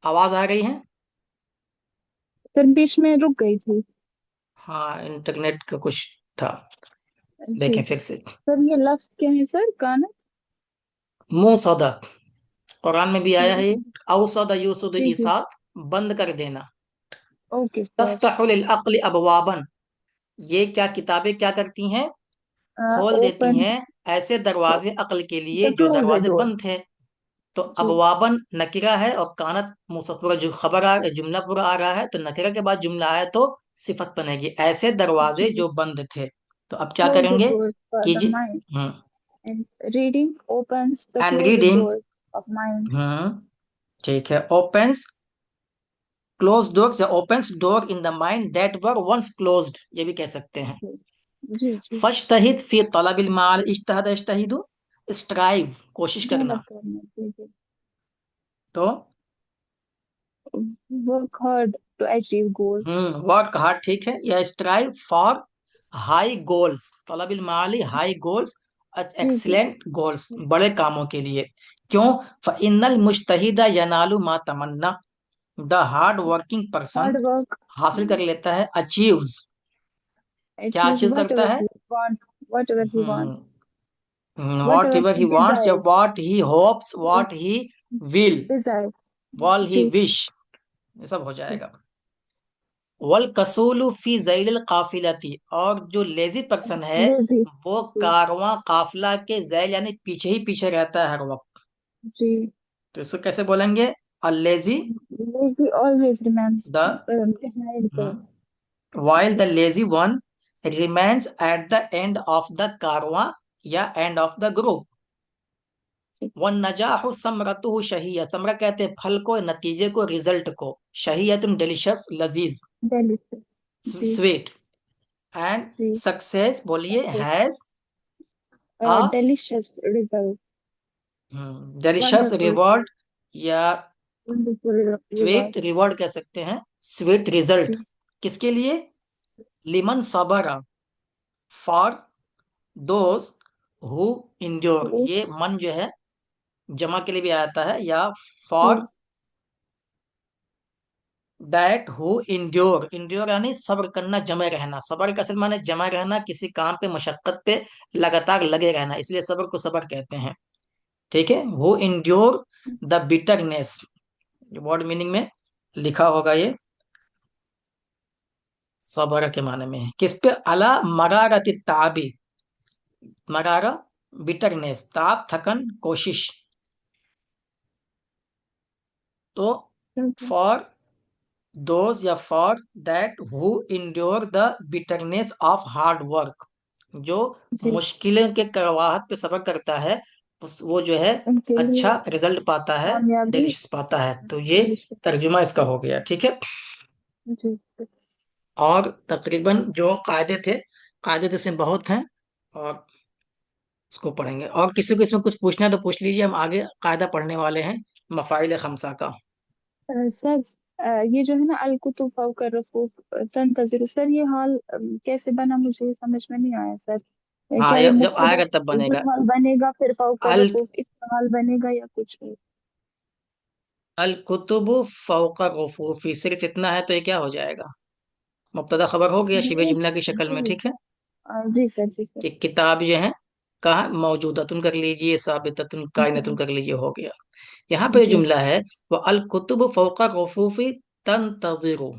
आवाज आ रही है? फिर बीच में रुक गई थी। हाँ, इंटरनेट का कुछ था। जी। देखें फिर से। सर ये लफ्ज क्या है सर, कानत? मुसदा, कुरान में भी आया है ये। जी औसदा यूसुद जी जी। इसात, बंद कर देना। Okay sir. तफ्तहुल अक्ल अबवाबन, ये क्या किताबें क्या करती हैं? खोल देती ओपन हैं ऐसे दरवाजे अक्ल के लिए द जो क्लोज द दरवाजे डोर। बंद थे। तो जी अबवाबन नकिरा है, और कानत मुसद, पूरा जो खबर आ जुमला पूरा आ रहा है, तो नकिरा के बाद जुमला आए तो सिफत बनेगी, ऐसे दरवाजे जी। जो बंद थे। तो अब क्या Close the करेंगे? door for the कीजिए। mind. And reading opens the and closed reading, door of mind. ठीक है, ओपन्स क्लोज डोर्स या opens door in the mind that were once closed, ये भी कह सकते हैं। जी जी जी। फज्तहिद फी तलबिल माल, इज्तहद यज्तहिदु, स्ट्राइव कोशिश मेहनत करना। करना। जी जी। तो Work hard to achieve goals. Work hard, ठीक है, या स्ट्राइव फॉर हाई गोल्स, तलबिल माली हाई गोल्स, जी जी। एक्सीलेंट गोल्स, बड़े कामों के लिए। क्यों? फइन्नल मुज्तहिदा यनालु मा तमन्ना, the hard working person Hard work हासिल कर लेता है, अचीव्स, क्या achieves अचीव करता whatever है? he wants, whatever he wants, what whatever ever he he wants, या desires. What he hopes, What what he will, desires. Wall he ji wish, ये सब हो जी। जाएगा। वल कसूलु फी जैलिल काफिलती, और जो लेजी पर्सन है Lazy. वो जी कारवां काफिला के झैल यानी पीछे ही पीछे रहता है हर वक्त। जी। तो इसको कैसे बोलेंगे? A lazy, Lazy always remains the behind the while जी the lazy one remains at the end of the कारवां या end of the group। जी। वन नजाहु समरतुहु शहिया, समरा कहते हैं फल को, नतीजे को, रिजल्ट को। शहियतुन डिलीशियस, लजीज, Delicious. जी स्वीट। एंड जी। सक्सेस बोलिए, Success. Has a Delicious result. Delicious Wonderful. Reward, या Wonderful reward. स्वीट रिवॉर्ड कह सकते हैं, स्वीट रिजल्ट। जी किसके लिए? लिमन सबरा, फॉर दोज हु इंड्योर, जी ये मन जो है जमा के लिए भी आता है, या फॉर जी। दैट हु इंड्योर, इंड्योर यानी सब्र करना, जमे रहना। सब्र का असल माने जमा रहना, किसी काम पे, मशक्कत पे लगातार लगे रहना, इसलिए सब्र को सब्र कहते हैं। ठीक है, who endure the bitterness, word meaning में लिखा होगा ये, सब्र के माने में है। किस पे? अला मरारत ताबी, मरारा बिटरनेस, ताप थकन, कोशिश। तो Okay. फॉर दोज या for that who endure the bitterness of hard work, जो जी। मुश्किलें के कड़वाहट पे सब्र करता है, वो जो है उनके लिए अच्छा रिजल्ट पाता है, कामयाबी। डिलीशियस पाता है। तो ये Delicious. तर्जुमा इसका हो गया, ठीक है। जी और तकरीबन जो कायदे थे, कायदे तो इसमें बहुत हैं, और इसको पढ़ेंगे। और किसी को इसमें कुछ पूछना है तो पूछ लीजिए, हम आगे कायदा पढ़ने वाले हैं मफाइल खमसा का। सर, ये जो है ना अल कुतुब फौका रफूफ तंतज़िर, सर ये हाल कैसे बना, मुझे ये समझ में नहीं आया सर। हाँ, क्या ये जब मुब्तदा आएगा तब जो बनेगा। हाल बनेगा फिर फौका अल रफूफ इसका हाल बनेगा या कुछ और? अल कुतुबु फौका रफूफी, सिर्फ इतना है तो ये क्या हो जाएगा? मुब्तदा खबर हो गया शिबे नहीं जुमला की शक्ल में, जी। ठीक है। जी सर, जी सर। कि किताब जो है कहाँ मौजूदतुन कर लीजिए, साबिततुन कायनतुन जी कर लीजिए, हो गया। यहाँ पे जी जुमला है वो अल कुतुब फौका रफूफी तंतज़िरु,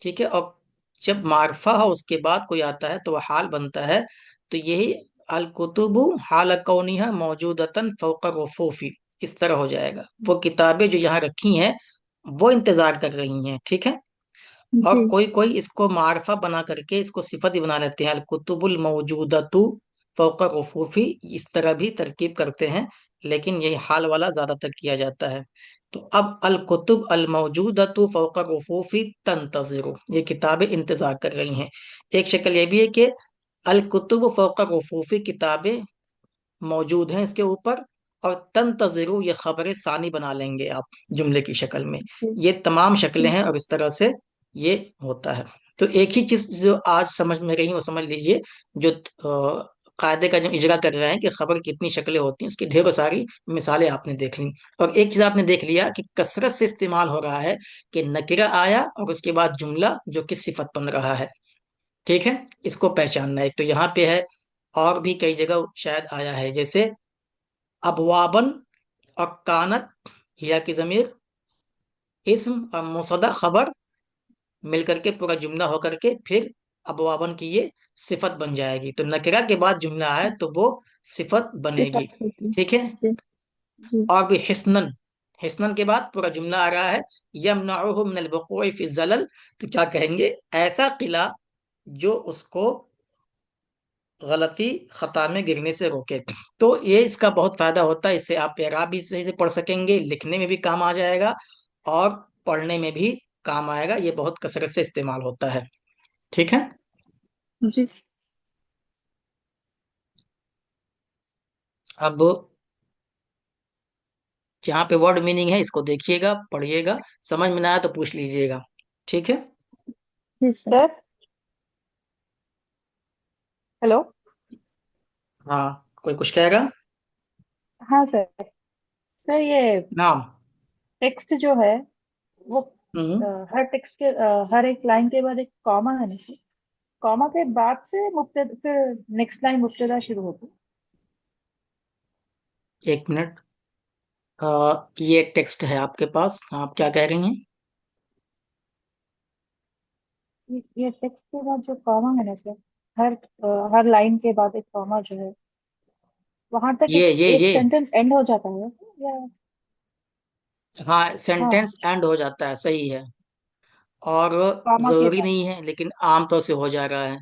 ठीक है। और जब मारफा हो उसके बाद कोई आता है तो वह हाल बनता है, तो यही अल कुतुबु हाल कौनिहा मौजूदतन फौका रफूफी, इस तरह हो जाएगा। वो किताबें जो यहाँ रखी हैं वो इंतजार कर रही हैं, ठीक है। और जी कोई कोई इसको मारफा बना करके इसको सिफत ही बना लेते हैं, अल कुतुबुल मौजूदतु फौका रफूफी, इस तरह भी तरकीब करते हैं, लेकिन यही हाल वाला ज्यादातर किया जाता है। तो अब अल कुतुब अल मौजूदतु फौका रफूफी तंतज़िरु, ये किताबें इंतजार कर रही हैं। एक शक्ल ये भी है कि अल कुतुब फौका रफूफी, किताबें मौजूद हैं इसके ऊपर, और तंतज़िरु ये खबरें सानी बना लेंगे आप जुमले की शक्ल में। जी ये तमाम शक्लें जी हैं और इस तरह से ये होता है। तो एक ही चीज जो आज समझ में रही वो समझ लीजिए, जो कायदे का जब इजरा कर रहे हैं कि खबर कितनी शक्लें होती हैं, उसकी ढेरों सारी मिसालें आपने देख ली। और एक चीज आपने देख लिया कि कसरत से इस्तेमाल हो रहा है कि नकिरा आया और उसके बाद जुमला जो कि सिफत बन रहा है, ठीक है। इसको पहचानना है। एक तो यहाँ पे है, और भी कई जगह शायद आया है, जैसे अबवाबन और कानत, या की जमीर इस्म और मुसदा खबर मिलकर के पूरा जुमला होकर के फिर अबवाबन की ये सिफत बन जाएगी। तो नकरा के बाद जुमला है तो वो सिफत बनेगी, सिफात होती ठीक है। है। जी जी और भी हिस्नन, हिस्नन के बाद पूरा जुमला आ रहा है, यमनउहु मिनल वक़ूइ फी ज़लल, तो क्या कहेंगे, ऐसा किला जो उसको गलती खता में गिरने से रोके। तो ये इसका बहुत फायदा होता है, इससे आप एराब भी सही से पढ़ सकेंगे, लिखने में भी काम आ जाएगा और पढ़ने में भी काम आएगा। ये बहुत कसरत से इस्तेमाल होता है, ठीक है। जी अब यहाँ पे वर्ड मीनिंग है, इसको देखिएगा, पढ़िएगा, समझ में ना आया तो पूछ लीजिएगा, ठीक है। जी सर। Sir hello. हाँ, कोई कुछ कहेगा? हाँ सर। सर ये नाम। टेक्स्ट जो है वो हम्म। हर टेक्स्ट के हर एक लाइन के बाद एक कॉमा है नीचे। कॉमा के बाद से मुब्तदा फिर नेक्स्ट लाइन मुब्तदा शुरू होती है। एक मिनट। ये टेक्स्ट है आपके पास, आप क्या कह रही हैं? ये टेक्स्ट के बाद जो कॉमा है ना सर, हर हर लाइन के बाद एक कॉमा जो है, वहां तक ये एक ये एक ये सेंटेंस एंड हो जाता है या? हाँ, हाँ, सेंटेंस एंड हो जाता है, सही है। और कॉमा के जरूरी बाद। नहीं है, लेकिन आमतौर से हो जा रहा है।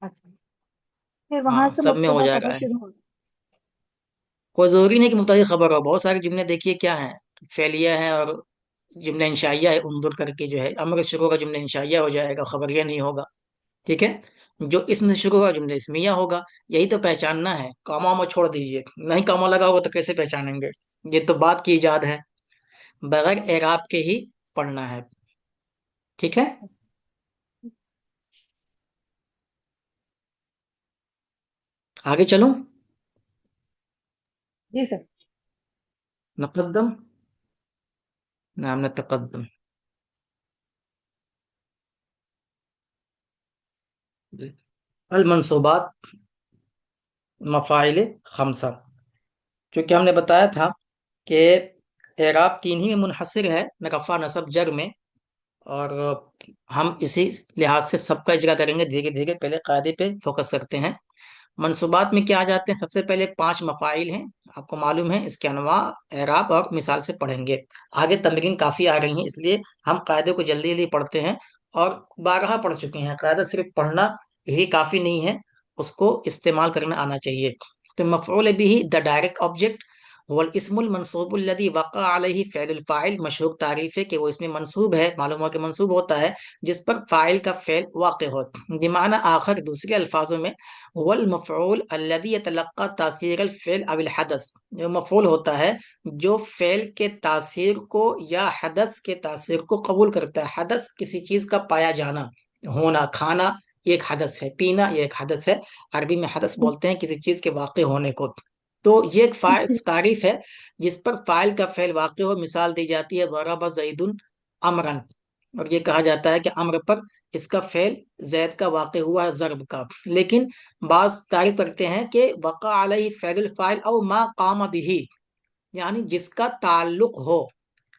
अच्छा, फिर वहां हाँ, से सब में हो मुब्तदा जा खबर रहा है। शुरू होती कोई जरूरी नहीं कि मुताबिक खबर हो। बहुत सारे जुमले देखिए क्या है, फेलिया है, और जुमला इंशाइया है, उनदुर करके जो है अमर से शुरू होगा जुमला इंशाइया हो जाएगा, खबरिया नहीं होगा, ठीक है। जो इसम से शुरू होगा जुमला इसमिया होगा। यही तो पहचानना है, कॉमा वॉमा छोड़ दीजिए, नहीं कॉमा लगा होगा तो कैसे पहचानेंगे। ये तो बात की इजाद है, बगैर एराब के ही पढ़ना है, ठीक है। है। आगे चलो। जी सर। नकदम, नाम नतकदम। अल मंसूबात मफ़ाइल खमसा, क्योंकि हमने बताया था कि एराब तीन ही में मुनहसर है, रफ़ा नसब जर में। और हम इसी लिहाज से सबका इजरा करेंगे धीरे धीरे। पहले कायदे पे फोकस करते हैं। मंसूबात में क्या आ जाते हैं, सबसे पहले पांच मफाइल हैं, आपको मालूम है, इसके अनवा एराब और मिसाल से पढ़ेंगे। आगे तमरीन काफ़ी आ रही हैं, इसलिए हम कायदे को जल्दी जल्दी पढ़ते हैं, और बारहा पढ़ चुके हैं। कायदा सिर्फ पढ़ना ही काफ़ी नहीं है, उसको इस्तेमाल करना आना चाहिए। तो मफ़ऊल बिही द डायरेक्ट ऑब्जेक्ट वल इस्मुल मंसूबुल लदी वक़ा अलैहि फ़िअलुल फ़ाइल, मशहूर तारीफ है कि वो इसमें मंसूब है, मालूम हुआ कि मंसूब होता है जिस पर फ़ाइल का फ़ेल वाक़ हो। दिमाना आखिर, दूसरे अल्फाजों में, वल मफ़ऊल अल्लज़ी यतलक्का तासीर फ़िल अविल हदस, जो मफ़ऊल होता है जो फ़ेल के तासीर को या हदस के तासीर को कबूल करता है। हदस किसी चीज़ का पाया जाना, होना, खाना, ये एक हदस है। पीना ये एक हदस है। अरबी में हदस बोलते हैं किसी चीज़ के वाक़ होने को। तो ये एक जी तारीफ है जिस पर फ़ाइल का फ़ेल वाक़ हो। मिसाल दी जाती है ज़रब ज़ैदुन अमरन, اور یہ کہا جاتا ہے کہ امر پر اس کا فعل زید کا واقع ہوا ہے ضرب کا، لیکن بعض تعریف کرتے ہیں کہ وقع علیہ فعل الفاعل او ما قام به، یعنی جس کا تعلق ہو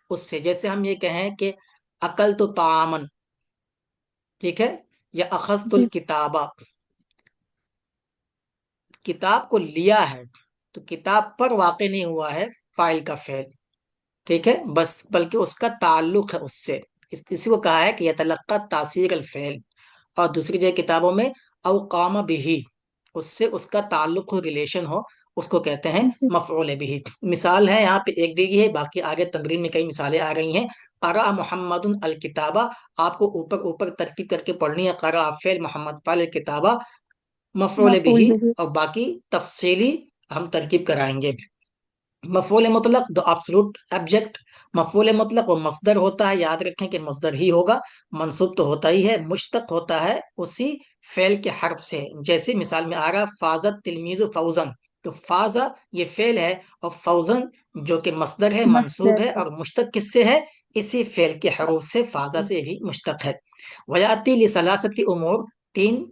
اس سے، جیسے ہم یہ کہیں کہ اکل تو تعامن، ٹھیک ہے، یا اخذت جی الکتابہ، کتاب کو لیا ہے، تو کتاب پر واقع نہیں ہوا ہے فاعل کا فعل، ٹھیک ہے، بس بلکہ اس کا تعلق ہے اس سے، اسی کو کہا ہے کہ یتلقى تاثیر الفعل، اور دوسری جگہ کتابوں میں او قام به، اس سے اس کا تعلق ہو، ریلیشن ہو، اس کو کہتے ہیں جی مفعول به۔ مثال ہے یہاں پہ ایک دی گئی ہے، باقی آگے تمرین میں کئی مثالیں آ رہی ہیں۔ قرأ محمد الکتابہ، آپ کو اوپر اوپر ترتیب کر کے پڑھنی ہے، قرأ فعل، محمد فعل، الکتابہ مفعول به، مفعول به. اور باقی تفصیلی ہم ترکیب کرائیں گے۔ مفعول مطلق دو ایبسولوٹ ایبجیکٹ، مفعول مطلق وہ مصدر ہوتا ہے، یاد رکھیں کہ مصدر ہی ہوگا، منصوب تو ہوتا ہی ہے، مشتق ہوتا ہے اسی فعل کے حرف سے، جیسے مثال میں آ رہا فازت تلمیذ فوزن، تو فازا یہ فعل ہے، اور فوزن جو کہ مصدر ہے، منصوب مصدر ہے، ہے. اور مشتق کس سے ہے؟ اسی فعل کے حروف سے، فازا سے بھی مشتق ہے۔ ویاتی لثلاثتی امور، تین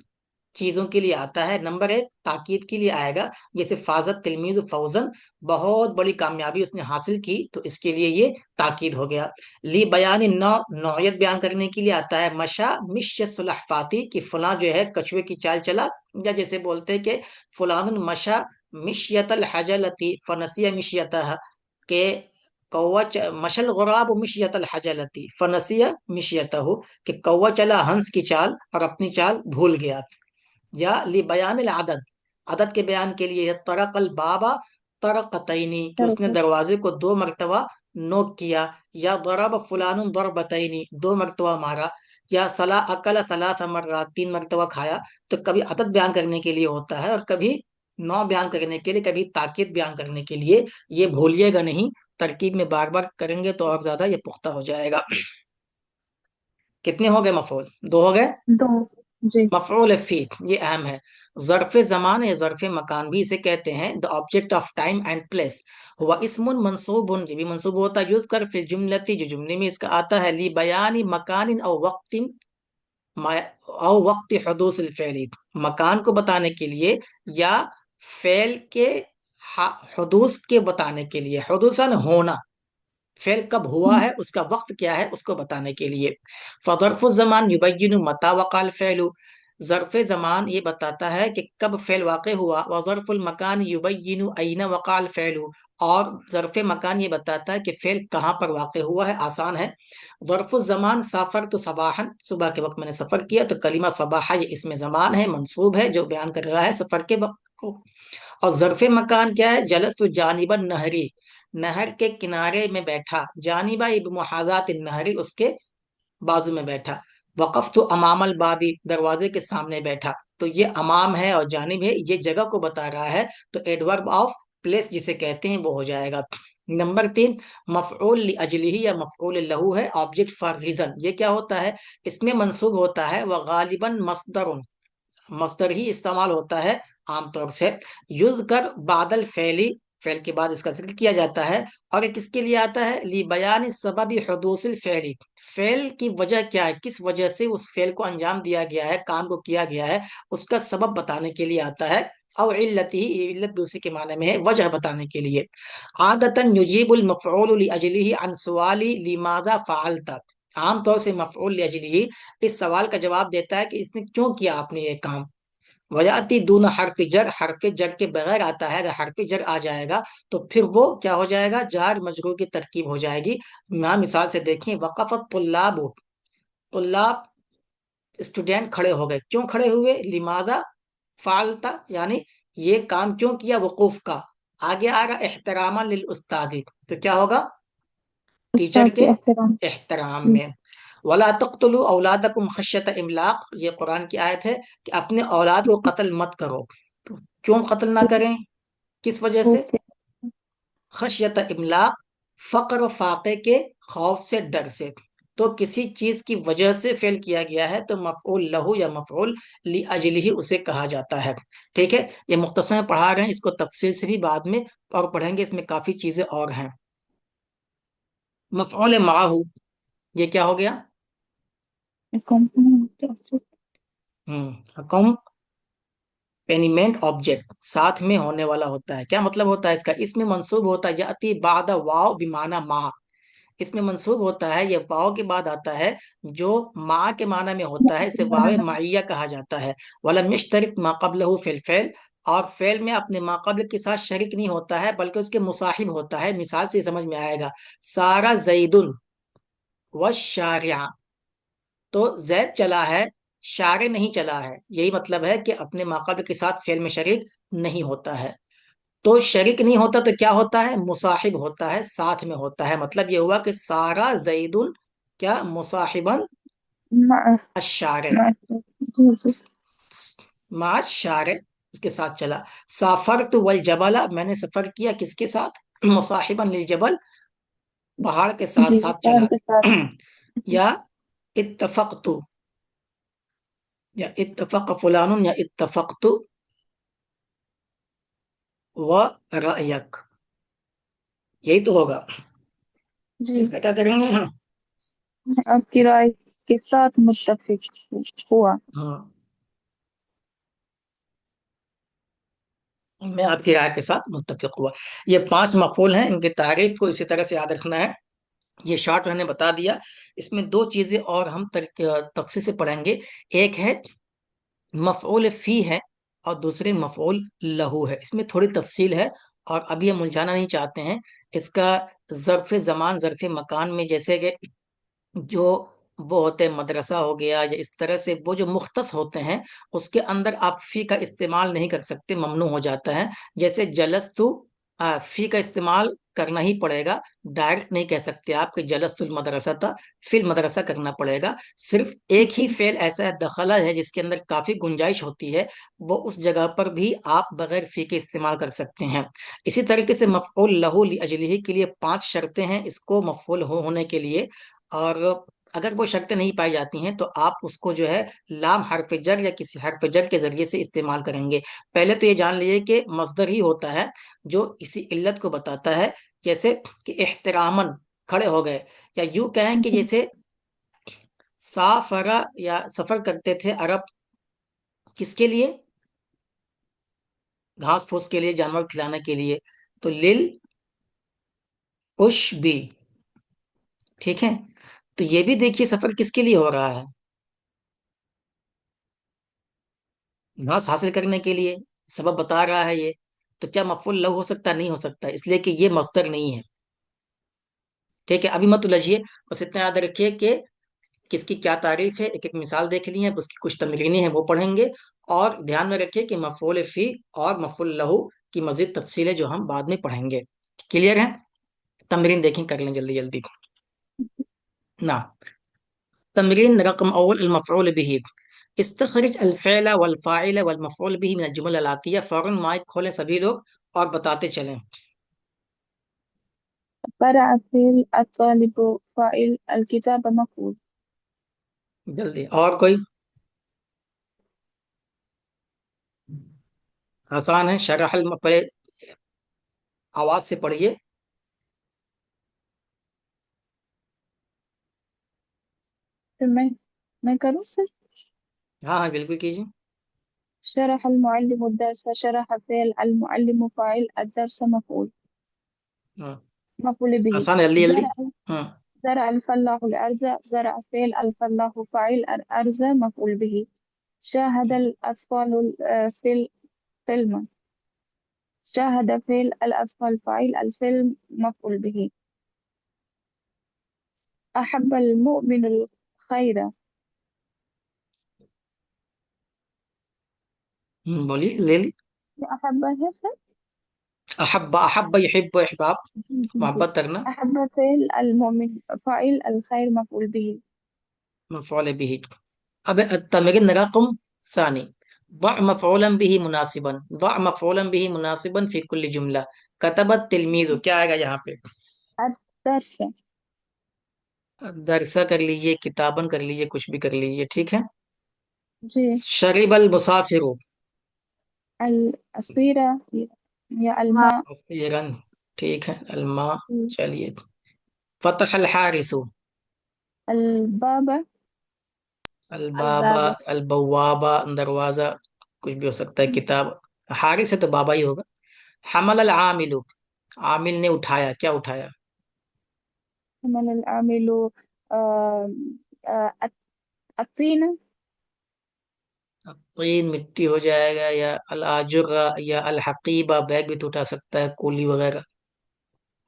چیزوں کے لیے آتا ہے۔ نمبر ایک تاکید کے لیے آئے گا، جیسے فازت تلمیذ فوزن، بہت بڑی کامیابی اس نے حاصل کی، تو اس کے لیے یہ تاکید ہو گیا۔ لی بیان نوع، نوعیت بیان کرنے کے لیے آتا ہے۔ مشا مشی الصلحفاتی، کہ فلاں جو ہے کچھوے کی چال چلا، یا جیسے بولتے ہیں کہ فلان مشا مشیت الحجلتی فنسی مشیتہ، کہ مشل غراب مشیت الحجلتی فنسی مشیتہ، کہ کوہ چلا ہنس کی چال اور اپنی چال بھول گیا۔ یا لبیان العدد، عدد کے بیان کے لیے طرق البابا طرقتینی، کہ اس نے طرق. دروازے کو دو مرتبہ نوک کیا، یا ضرب فلان ضربتینی، دو مرتبہ مارا، یا سلا اکل ثلاث مرات، تین مرتبہ کھایا۔ تو کبھی عدد بیان کرنے کے لیے ہوتا ہے، اور کبھی نوع بیان کرنے کے لیے، کبھی تاکید بیان کرنے کے لیے۔ یہ بھولیے گا نہیں، ترکیب میں بار بار کریں گے تو اور زیادہ یہ پختہ ہو جائے گا۔ کتنے ہو گئے مفعول؟ دو ہو گئے۔ دو. جی مفعول فی یہ اہم ہے۔ ظرف زمان یا ظرف مکان بھی اسے کہتے ہیں، the object of time and place، ہوا اسم منصوب، یہ بھی منصوب ہوتا ہے، یذکر فی الجملتی، جو جملے میں اس کا آتا ہے، لی بیان مکان او وقت، او وقت حدوث الفعل، مکان کو بتانے کے لیے یا فعل کے حدوث کے بتانے کے لیے، حدوثاً ہونا، فعل کب ہوا ہے، اس کا وقت کیا ہے، اس کو بتانے کے لیے۔ فظرف الزمان یبین متی وقع الفعل، ظرف زمان یہ بتاتا ہے کہ کب فعل واقع ہوا، وظرف المکان یبین این وقع الفعل، اور ظرف مکان یہ بتاتا ہے کہ فعل کہاں پر واقع ہوا ہے، آسان ہے۔ ظرف الزمان سافرت صباحا، صبح کے وقت میں نے سفر کیا، تو کلمہ صباحا یہ اسم زمان ہے، منصوب ہے، جو بیان کر رہا ہے سفر کے وقت کو۔ اور ظرف مکان کیا ہے؟ جلست جانب النہری، نہر کے کنارے میں بیٹھا، جانبہ بمحاذات النہری، اس کے بازو میں بیٹھا۔ وقفت امام البابی، دروازے کے سامنے بیٹھا، تو یہ امام ہے اور جانب ہے، یہ جگہ کو بتا رہا ہے، تو ایڈورب آف پلیس جسے کہتے ہیں وہ ہو جائے گا۔ نمبر تین مفعول لاجلہ یا مفعول لہو ہے، آبجیکٹ فار ریزن، یہ کیا ہوتا ہے؟ اس میں منصوب ہوتا ہے، وغالباً مصدر، مصدر ہی استعمال ہوتا ہے عام طور سے، یذکر بعد الفعلی، فعل کے بعد اس کا ذکر کیا جاتا ہے، اور یہ کس کے لیے آتا ہے؟ لی بیان سبب حدوث الفعل، فعل کی وجہ کیا ہے، کس وجہ سے اس فعل کو انجام دیا گیا ہے، کام کو کیا گیا ہے، اس کا سبب بتانے کے لیے آتا ہے۔ او علت ہی، علت بھی اسی کے معنی میں ہے، وجہ بتانے کے لیے۔ عادتاً یجیب المفعول لاجلہ عن سؤال لماذا فعلت، عام طور سے مفعول لاجلہ اس سوال کا جواب دیتا ہے کہ اس نے کیوں کیا آپ نے یہ کام۔ ویاتی دون حرف جر، حرف جر کے بغیر آتا ہے، اگر حرف جر آ جائے گا تو پھر وہ کیا ہو جائے گا؟ جار مجرور کی ترکیب ہو جائے گی۔ یہاں مثال سے دیکھیں، وقفت طلاب، طلاب اسٹوڈینٹ کھڑے ہو گئے، کیوں کھڑے ہوئے؟ لماذا فعلتا، یعنی یہ کام کیوں کیا، وقوف کا۔ آگے آ رہا احتراما للاستاذ، تو کیا ہوگا؟ ٹیچر استاد کے کے احترام. احترام جی میں۔ ولا تقتلوا اولادکم خشیۃ املاق، یہ قرآن کی آیت ہے کہ اپنے اولاد کو قتل مت کرو، تو کیوں قتل نہ جی کریں، کس وجہ سے؟ اوکے. خشیۃ املاق، فقر و فاقے کے خوف سے، ڈر سے، تو کسی چیز کی وجہ سے فعل کیا گیا ہے تو مفعول لہو یا مفعول لاجلہ اسے کہا جاتا ہے۔ ٹھیک ہے، یہ مختصر میں پڑھا رہے ہیں، اس کو تفصیل سے بھی بعد میں اور پڑھیں گے، اس میں کافی چیزیں اور ہیں۔ مفعول معہ، یہ کیا ہو گیا؟ अकम्पेनिमेंट ऑब्जेक्ट साथ में होने वाला होता है। क्या मतलब होता है इसका? इसमें मंसूब होता है याती बाद वाव बिमाना मा। इसमें मंसूब होता है, ये वाव के बाद आता है जो मा के माना में होता है, इसे वाव माइया कहा जाता है। वलम यश्तरिक मा क़ब्लहु फिल फ़िल, और फेल में अपने माक़ब्ल के साथ शरीक नहीं होता है बल्कि उसके मुसाहिब होता है। मिसाल से समझ में आएगा, सारा जैदुन व शारिया, तो जैद चला है, शारे नहीं चला है। यही मतलब है कि अपने माक़ब्ल के साथ फेल में शरीक नहीं होता है। तो शरीक नहीं होता तो क्या होता है? मुसाहिब होता है, साथ में होता है। मतलब ये हुआ कि सारा जैदुन क्या मुसाहिबन مع अशारे, مع माश शारे, इसके साथ चला। साफर तो वल जबला, मैंने सफर किया किसके साथ? मुसाहिबन लिल जबल, पहाड़ के साथ जी साथ पहाड़ चला। के साथ। या इत्तफaqtu, या इत्तफaq फुलानुन, या इत्तफaqtu व रअयक, यही तो होगा। जी इसका क्या करेंगे हम? मैं आपकी राय के साथ मुत्तफिक हुआ। हाँ, मैं आपकी राय के साथ मुत्तफिक हुआ। ये 5 मफूल हैं, इनकी तारीफ को इसी तरह से याद रखना है। ये शॉर्ट मैंने बता दिया। इसमें 2 चीजें और हम तफसील से पढ़ेंगे। एक है मफऊल फी है, और दूसरे मफऊल लहू है। इसमें थोड़ी तफसील है और अभी हम उलझाना नहीं चाहते हैं। इसका ज़र्फ़ ज़मान ज़र्फ़ मकान में, जैसे कि जो वो होते हैं, मदरसा हो गया या इस तरह से, वो जो मुख्तस होते हैं उसके अंदर आप फी का इस्तेमाल नहीं कर सकते, ममनू हो जाता है। जैसे जलस्तु, फी का इस्तेमाल करना ही पड़ेगा, डायरेक्ट नहीं कह सकते आप कि जलस्तुल मदरसा था, फिल मदरसा करना पड़ेगा। सिर्फ एक ही फेल ऐसा है, दखला है, जिसके अंदर काफी गुंजाइश होती है, वो उस जगह पर भी आप बगैर फी के इस्तेमाल कर सकते हैं। इसी तरीके से मफऊल लहू लिअजलिही के लिए 5 शर्तें हैं इसको मफऊल होने के लिए। और अगर वो शर्तें नहीं पाई जाती हैं तो आप उसको जो है लाम हर्फ जर या किसी हर्फ जर के जरिए से इस्तेमाल करेंगे। पहले तो ये जान लीजिए कि मस्दर ही होता है जो इसी इल्लत को बताता है। जैसे कि एहतरामन, खड़े हो गए, या यूं कहें कि जैसे साफरा, या सफर करते थे अरब, किसके लिए? घास फूस के लिए, जानवर खिलाने के लिए। तो लिल उश्बी, ठीक है। तो ये भी देखिए सफर किसके लिए हो रहा है? घास हासिल करने के लिए, सबब बता रहा है ये। तो क्या मफूल लव हो सकता? नहीं हो सकता, इसलिए कि ये मस्दर नहीं है। ठीक है, अभी मत उलझिए, बस इतना याद रखिए कि किसकी क्या तारीफ है। एक एक मिसाल देख ली है, उसकी कुछ तमरीनें हैं वो पढ़ेंगे। और ध्यान में रखिए कि मफूल फी और मफूल लहू की मजीद तफसीलें जो हम बाद में पढ़ेंगे। क्लियर है? तमरीन देखें, कर लें जल्दी जल्दी ना। तमरीन रकम अव्वल, अल बिही, इस्तखरिज अल फ़िअल वल फ़ाइल वल मफ़ऊल बिही मिन जुमल अल आतिया। फौरन माइक खोलें सभी लोग और बताते चलें। قرأ فعل الطالب فاعل الكتاب مفعول जल्दी, और कोई? आसान है, शरहल पहले आवाज से पढ़िए। फिर मैं करूँ सर। हाँ हाँ, बिल्कुल कीजिए। شرح المعلم الدرس شرح فعل المعلم فاعل الدرس مفعول हाँ, مفعول به आसान है, जल्दी जल्दी। زرع हाँ। زرع الفلاح الأرز زرع فعل الفلاح فاعل الأرز مفعول به شاهد الأطفال فيلم شاهد فعل الأطفال فاعل الفيلم مفعول به أحب المؤمن الخير बोलिए ले ली। أحب है सर। अहब्बा, अहब्बा युहिब्बु, इहबाब, जी जी जी। मोहब्बत करना। أحب فعل المؤمن فاعل الخير مفعول به मफ़ऊल बिही। अब तमरीन रकम सानी, ضع مفعولا به مناسبا، ضع مفعولا به مناسبا في كل जुमला। कतबत तिलमीज़, क्या आएगा यहाँ पे? الدرس दरसा कर लीजिए, किताबन कर लीजिए, कुछ भी कर लीजिए, ठीक है। जी शरीबल मुसाफिर, الصيرة يا الماء रन, ठीक है, अलमा। चलिए, फतह अल हारिसु, البابا अलबाबा, الباب. अलबवाबा दरवाजा, कुछ भी हो सकता है। किताब, हारिस है तो बाबा ही होगा। हमल अल आमिलु, आमिल ने उठाया, क्या उठाया? حمل العامل آه، الطين. तीन मिट्टी हो जाएगा, या अल आजुर्रा या अल हकीबा, बैग भी तो उठा सकता है, कोली वगैरह।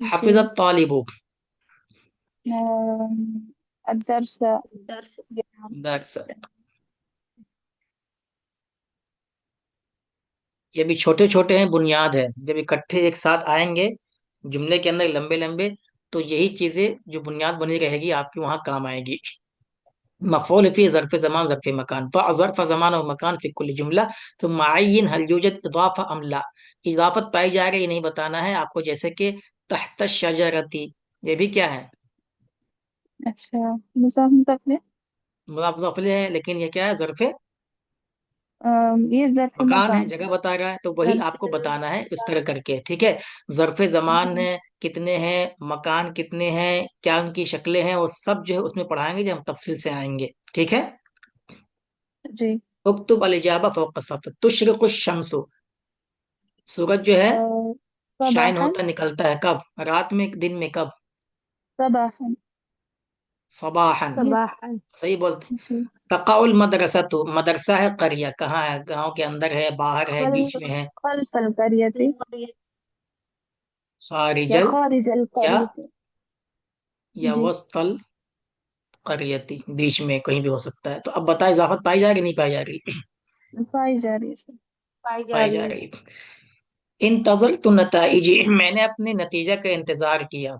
जी. हफिजत तालिबु, آه، الدرس. الدرس. दरस। ये भी छोटे छोटे हैं, बुनियाद है। जब इकट्ठे एक साथ आएंगे जुमले के अंदर लंबे लंबे, तो यही चीजें जो बुनियाद बनी रहेगी आपकी वहां काम आएगी। मफ़ऊल फी ज़र्फ़ ज़मान ज़र्फ़ मकान, तो ज़र्फ़ ज़मान और मकान फ़ी कुल्ल जुमला। तो मुअय्यन हल यूजद इज़ाफ़ा अम ला, इजाफत पाई जा रही है, ये नहीं बताना है आपको। जैसे कि तहत शजरती, ये भी क्या है? अच्छा, मुज़ाफ मुज़ाफ ले। मुज़ाफ़ मुज़ाफ़ इलैहि है, लेकिन ये क्या है? ज़र्फ़ ये ज़र्फ़ मकान है, मकान। जगह बता रहा है, तो वही ज़र्फ़ आपको बताना है इस तरह करके, ठीक है। ज़र्फ़ ज़मान है, कितने हैं, मकान कितने हैं, क्या उनकी शक्लें हैं, वो सब जो है उसमें पढ़ाएंगे जब हम तफसील से आएंगे, ठीक है। जी. उक्तुब अल इजाबा फौक सफ़, तुशरिक़ु शम्सु, सूरज जो है शाइन صباحا. होता निकलता है कब? रात में, दिन में, कब? صباحا. सबाहन, ये. صباحا. सही बोलते। जी. तकाउल मदरसा, तो मदरसा है करिया, कहाँ है? गांव के अंदर है, बाहर है, बीच خلف में है? خلف القرية القرية. يا खारिजल, خارج या القرية. जी. वस्तल करियती, बीच में कहीं भी हो सकता है। तो अब बता, इजाफत पाई जाएगी नहीं पाई जा रही? पाई जा रही है सर. पाई जा पाई रही जा है. रही। इंतजर तो नताइजी, मैंने अपने नतीजा का इंतजार किया।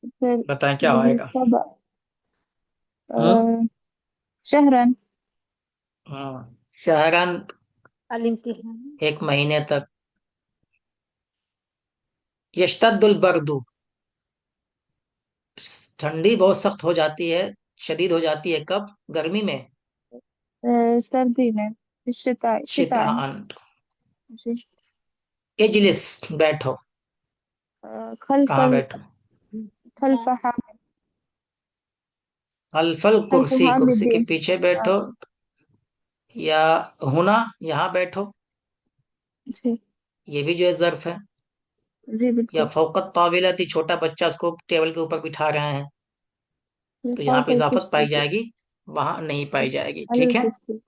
सर बताएं क्या ये आएगा? सब हम्म। शहरन. हाँ, शहरन, الامتحان. एक महीने तक। यश्तद्दुल बर्दु, ठंडी बहुत सख्त हो जाती है, शदीद हो जाती है, कब? गर्मी में। सर्दी में. الشتاء شتاء. शितान, जी. इजलिस, बैठो, خلف कहाँ बैठो? خلف حامد. अल्फल خلف कुर्सी, حامد कुर्सी के ديش. पीछे बैठो, या हुना, यहाँ बैठो, जी. ये भी जो है ज़र्फ है। जी या बिल्कुल. फौकत ताविलती, छोटा बच्चा उसको टेबल के ऊपर बिठा रहे हैं, तो यहाँ فوق पे इजाफत पाई الكرسي. जाएगी, वहां नहीं पाई जाएगी, على ठीक है। الكرسي.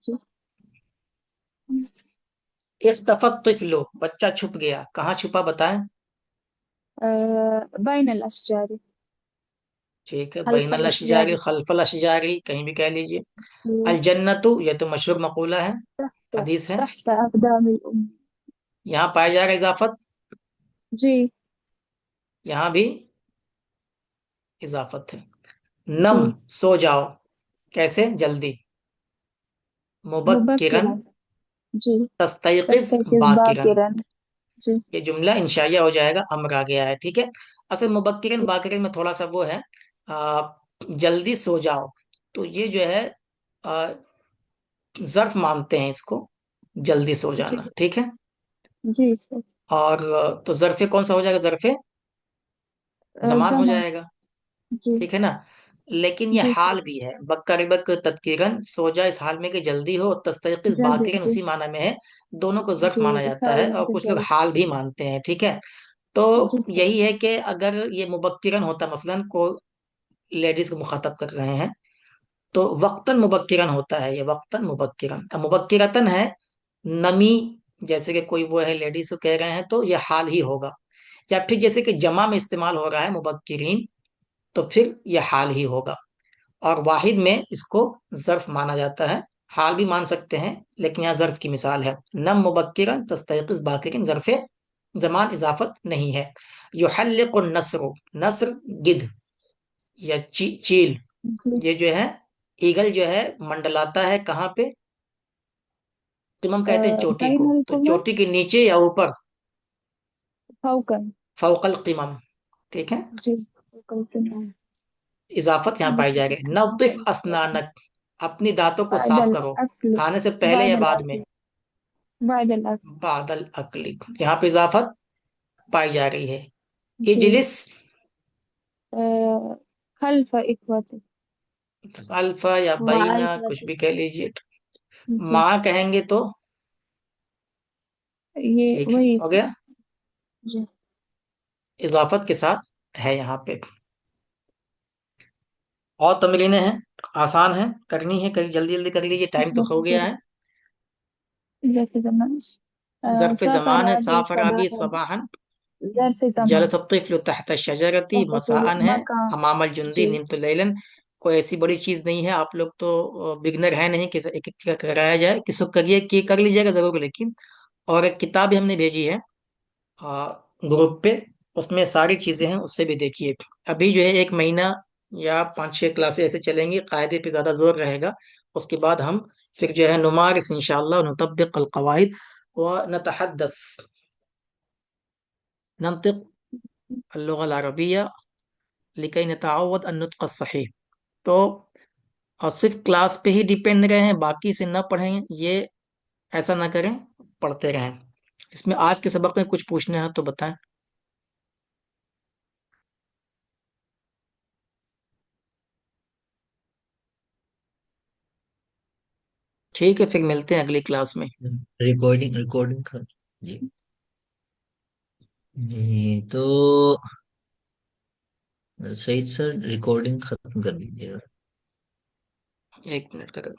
जी. इख्तफत तिफलो, बच्चा छुप गया, कहाँ छुपा बताएं? بين الأشجار. ठीक है, خلف बैनल अशजारी, الأشجار. खल्फल अशजारी, कहीं भी कह लीजिए। जी. अल जन्नतु, ये तो मशहूर मकूला है, تحت हदीस है। تحت أقدام الأم. यहाँ पाया जाएगा इजाफत, जी. यहाँ भी इजाफत है। नम, जी. सो जाओ, कैसे? जल्दी। मुबक्किरन, مبكرا. जी. तस्तयकिज تستيقظ बाकिरन, باكرا. जी. ये जुमला इंशाइया हो जाएगा, अम्र आ गया है, ठीक है। असल मुबक्किरन जी. बाकिरन में थोड़ा सा वो है, आ, जल्दी सो जाओ, तो ये जो है आ, ज़र्फ मानते हैं इसको, जल्दी सो जी. जाना, ठीक है। जी सर. और तो ज़र्फ़े कौन सा हो जाएगा? ज़र्फ़े ज़मान हो زمان. जाएगा, जी. ठीक है ना। लेकिन ये जी सर. हाल भी है, बकरबक तदकीरन, सो जा इस हाल में कि जल्दी हो, तस्तयकिज जल्दी. बाकिरन जी. उसी माना में है। दोनों को ज़र्फ जी माना जाता इशारे है, और में कुछ लोग जल्द. हाल भी मानते हैं, ठीक है। तो जी सर. यही है कि अगर ये मुबक्किरन होता, मसलन को लेडीज को मुखातब कर रहे हैं, तो वक्तन मुबक्किरन होता है, ये वक्तन मुबक्किरन। अब मुबक्किरतन है, नमी, जैसे कि कोई वो है, लेडीज को कह रहे हैं, तो ये हाल ही होगा। या फिर जैसे कि जमा में इस्तेमाल हो रहा है मुबक्किरीन, तो फिर ये हाल ही होगा। और वाहिद में इसको ज़र्फ माना जाता है, हाल भी मान सकते हैं, लेकिन यहाँ ज़र्फ की मिसाल है। नम मुबक्किरन तस्तयक़िज़ बाकिरन, ज़र्फ़ ज़मान इजाफत नहीं है। युहल्लिक़ु नस्र, नस्र गिद्ध या चील, जी. ये जो है ईगल जो है मंडलाता है कहाँ पे? किमम कहते हैं चोटी بين को, तो القمم. चोटी के नीचे या ऊपर? فوقا. फौकल किमम, ठीक है। जी. فوق القمم. इजाफत यहाँ पाई जाएगी। नज़िफ़ असनानक, अपनी दांतों को بعد साफ करो, الأكل. खाने से पहले بعد या बाद الأكل. में? بعد الأكل. बादल अकली, यहाँ पे इजाफत पाई जा रही है। जी. इजलिस, خلف إخوتي. अल्फा या बैना वाल्फा कुछ भी कह लीजिए। जी, माँ कहेंगे तो ये ठीक है, वही हो गया। जी। इजाफत के साथ है यहाँ पे। और तमरीनें हैं, आसान है, करनी है, करी जल्दी जल्दी कर लीजिए, टाइम तो हो गया है। ज़र्फ़ ज़मान ज़र्फ़ ज़मान है, सफ़रा साफ़राबी बिसबाह सबहान। ज़र्फ़ ज़मान जलस तिफ्लु तहत शजरती तहफ़्फ़ुज़ मसाअन है। मकान अमामल जुंदी जी, निम्तु लैलन। कोई ऐसी बड़ी चीज नहीं है, आप लोग तो बिगनर है नहीं कि एक एक कराया जाए, किसको करिए कि कर लीजिएगा जरूर, लेकिन। और एक किताब भी हमने भेजी है ग्रुप पे, उसमें सारी चीजें हैं, उससे भी देखिए। अभी जो है 1 महीना या 5-6 क्लासें ऐसे चलेंगी, कायदे पे ज्यादा जोर रहेगा। उसके बाद हम फिर जो है नुमारिस इंशाअल्लाह नुतब्बिक अल कवाइद व नतहद्दस नंतिक اللغة العربية लिकई नतावद अन्नुत्क सही। तो और सिर्फ क्लास पे ही डिपेंड रहें, बाकी से ना पढ़ें, ये ऐसा ना करें, पढ़ते रहें। इसमें आज के सबक में कुछ पूछना है तो बताएं। ठीक है, फिर मिलते हैं अगली क्लास में। रिकॉर्डिंग रिकॉर्डिंग कर जी। जी, तो सईद सर रिकॉर्डिंग खत्म कर दीजिएगा। 1 मिनट का।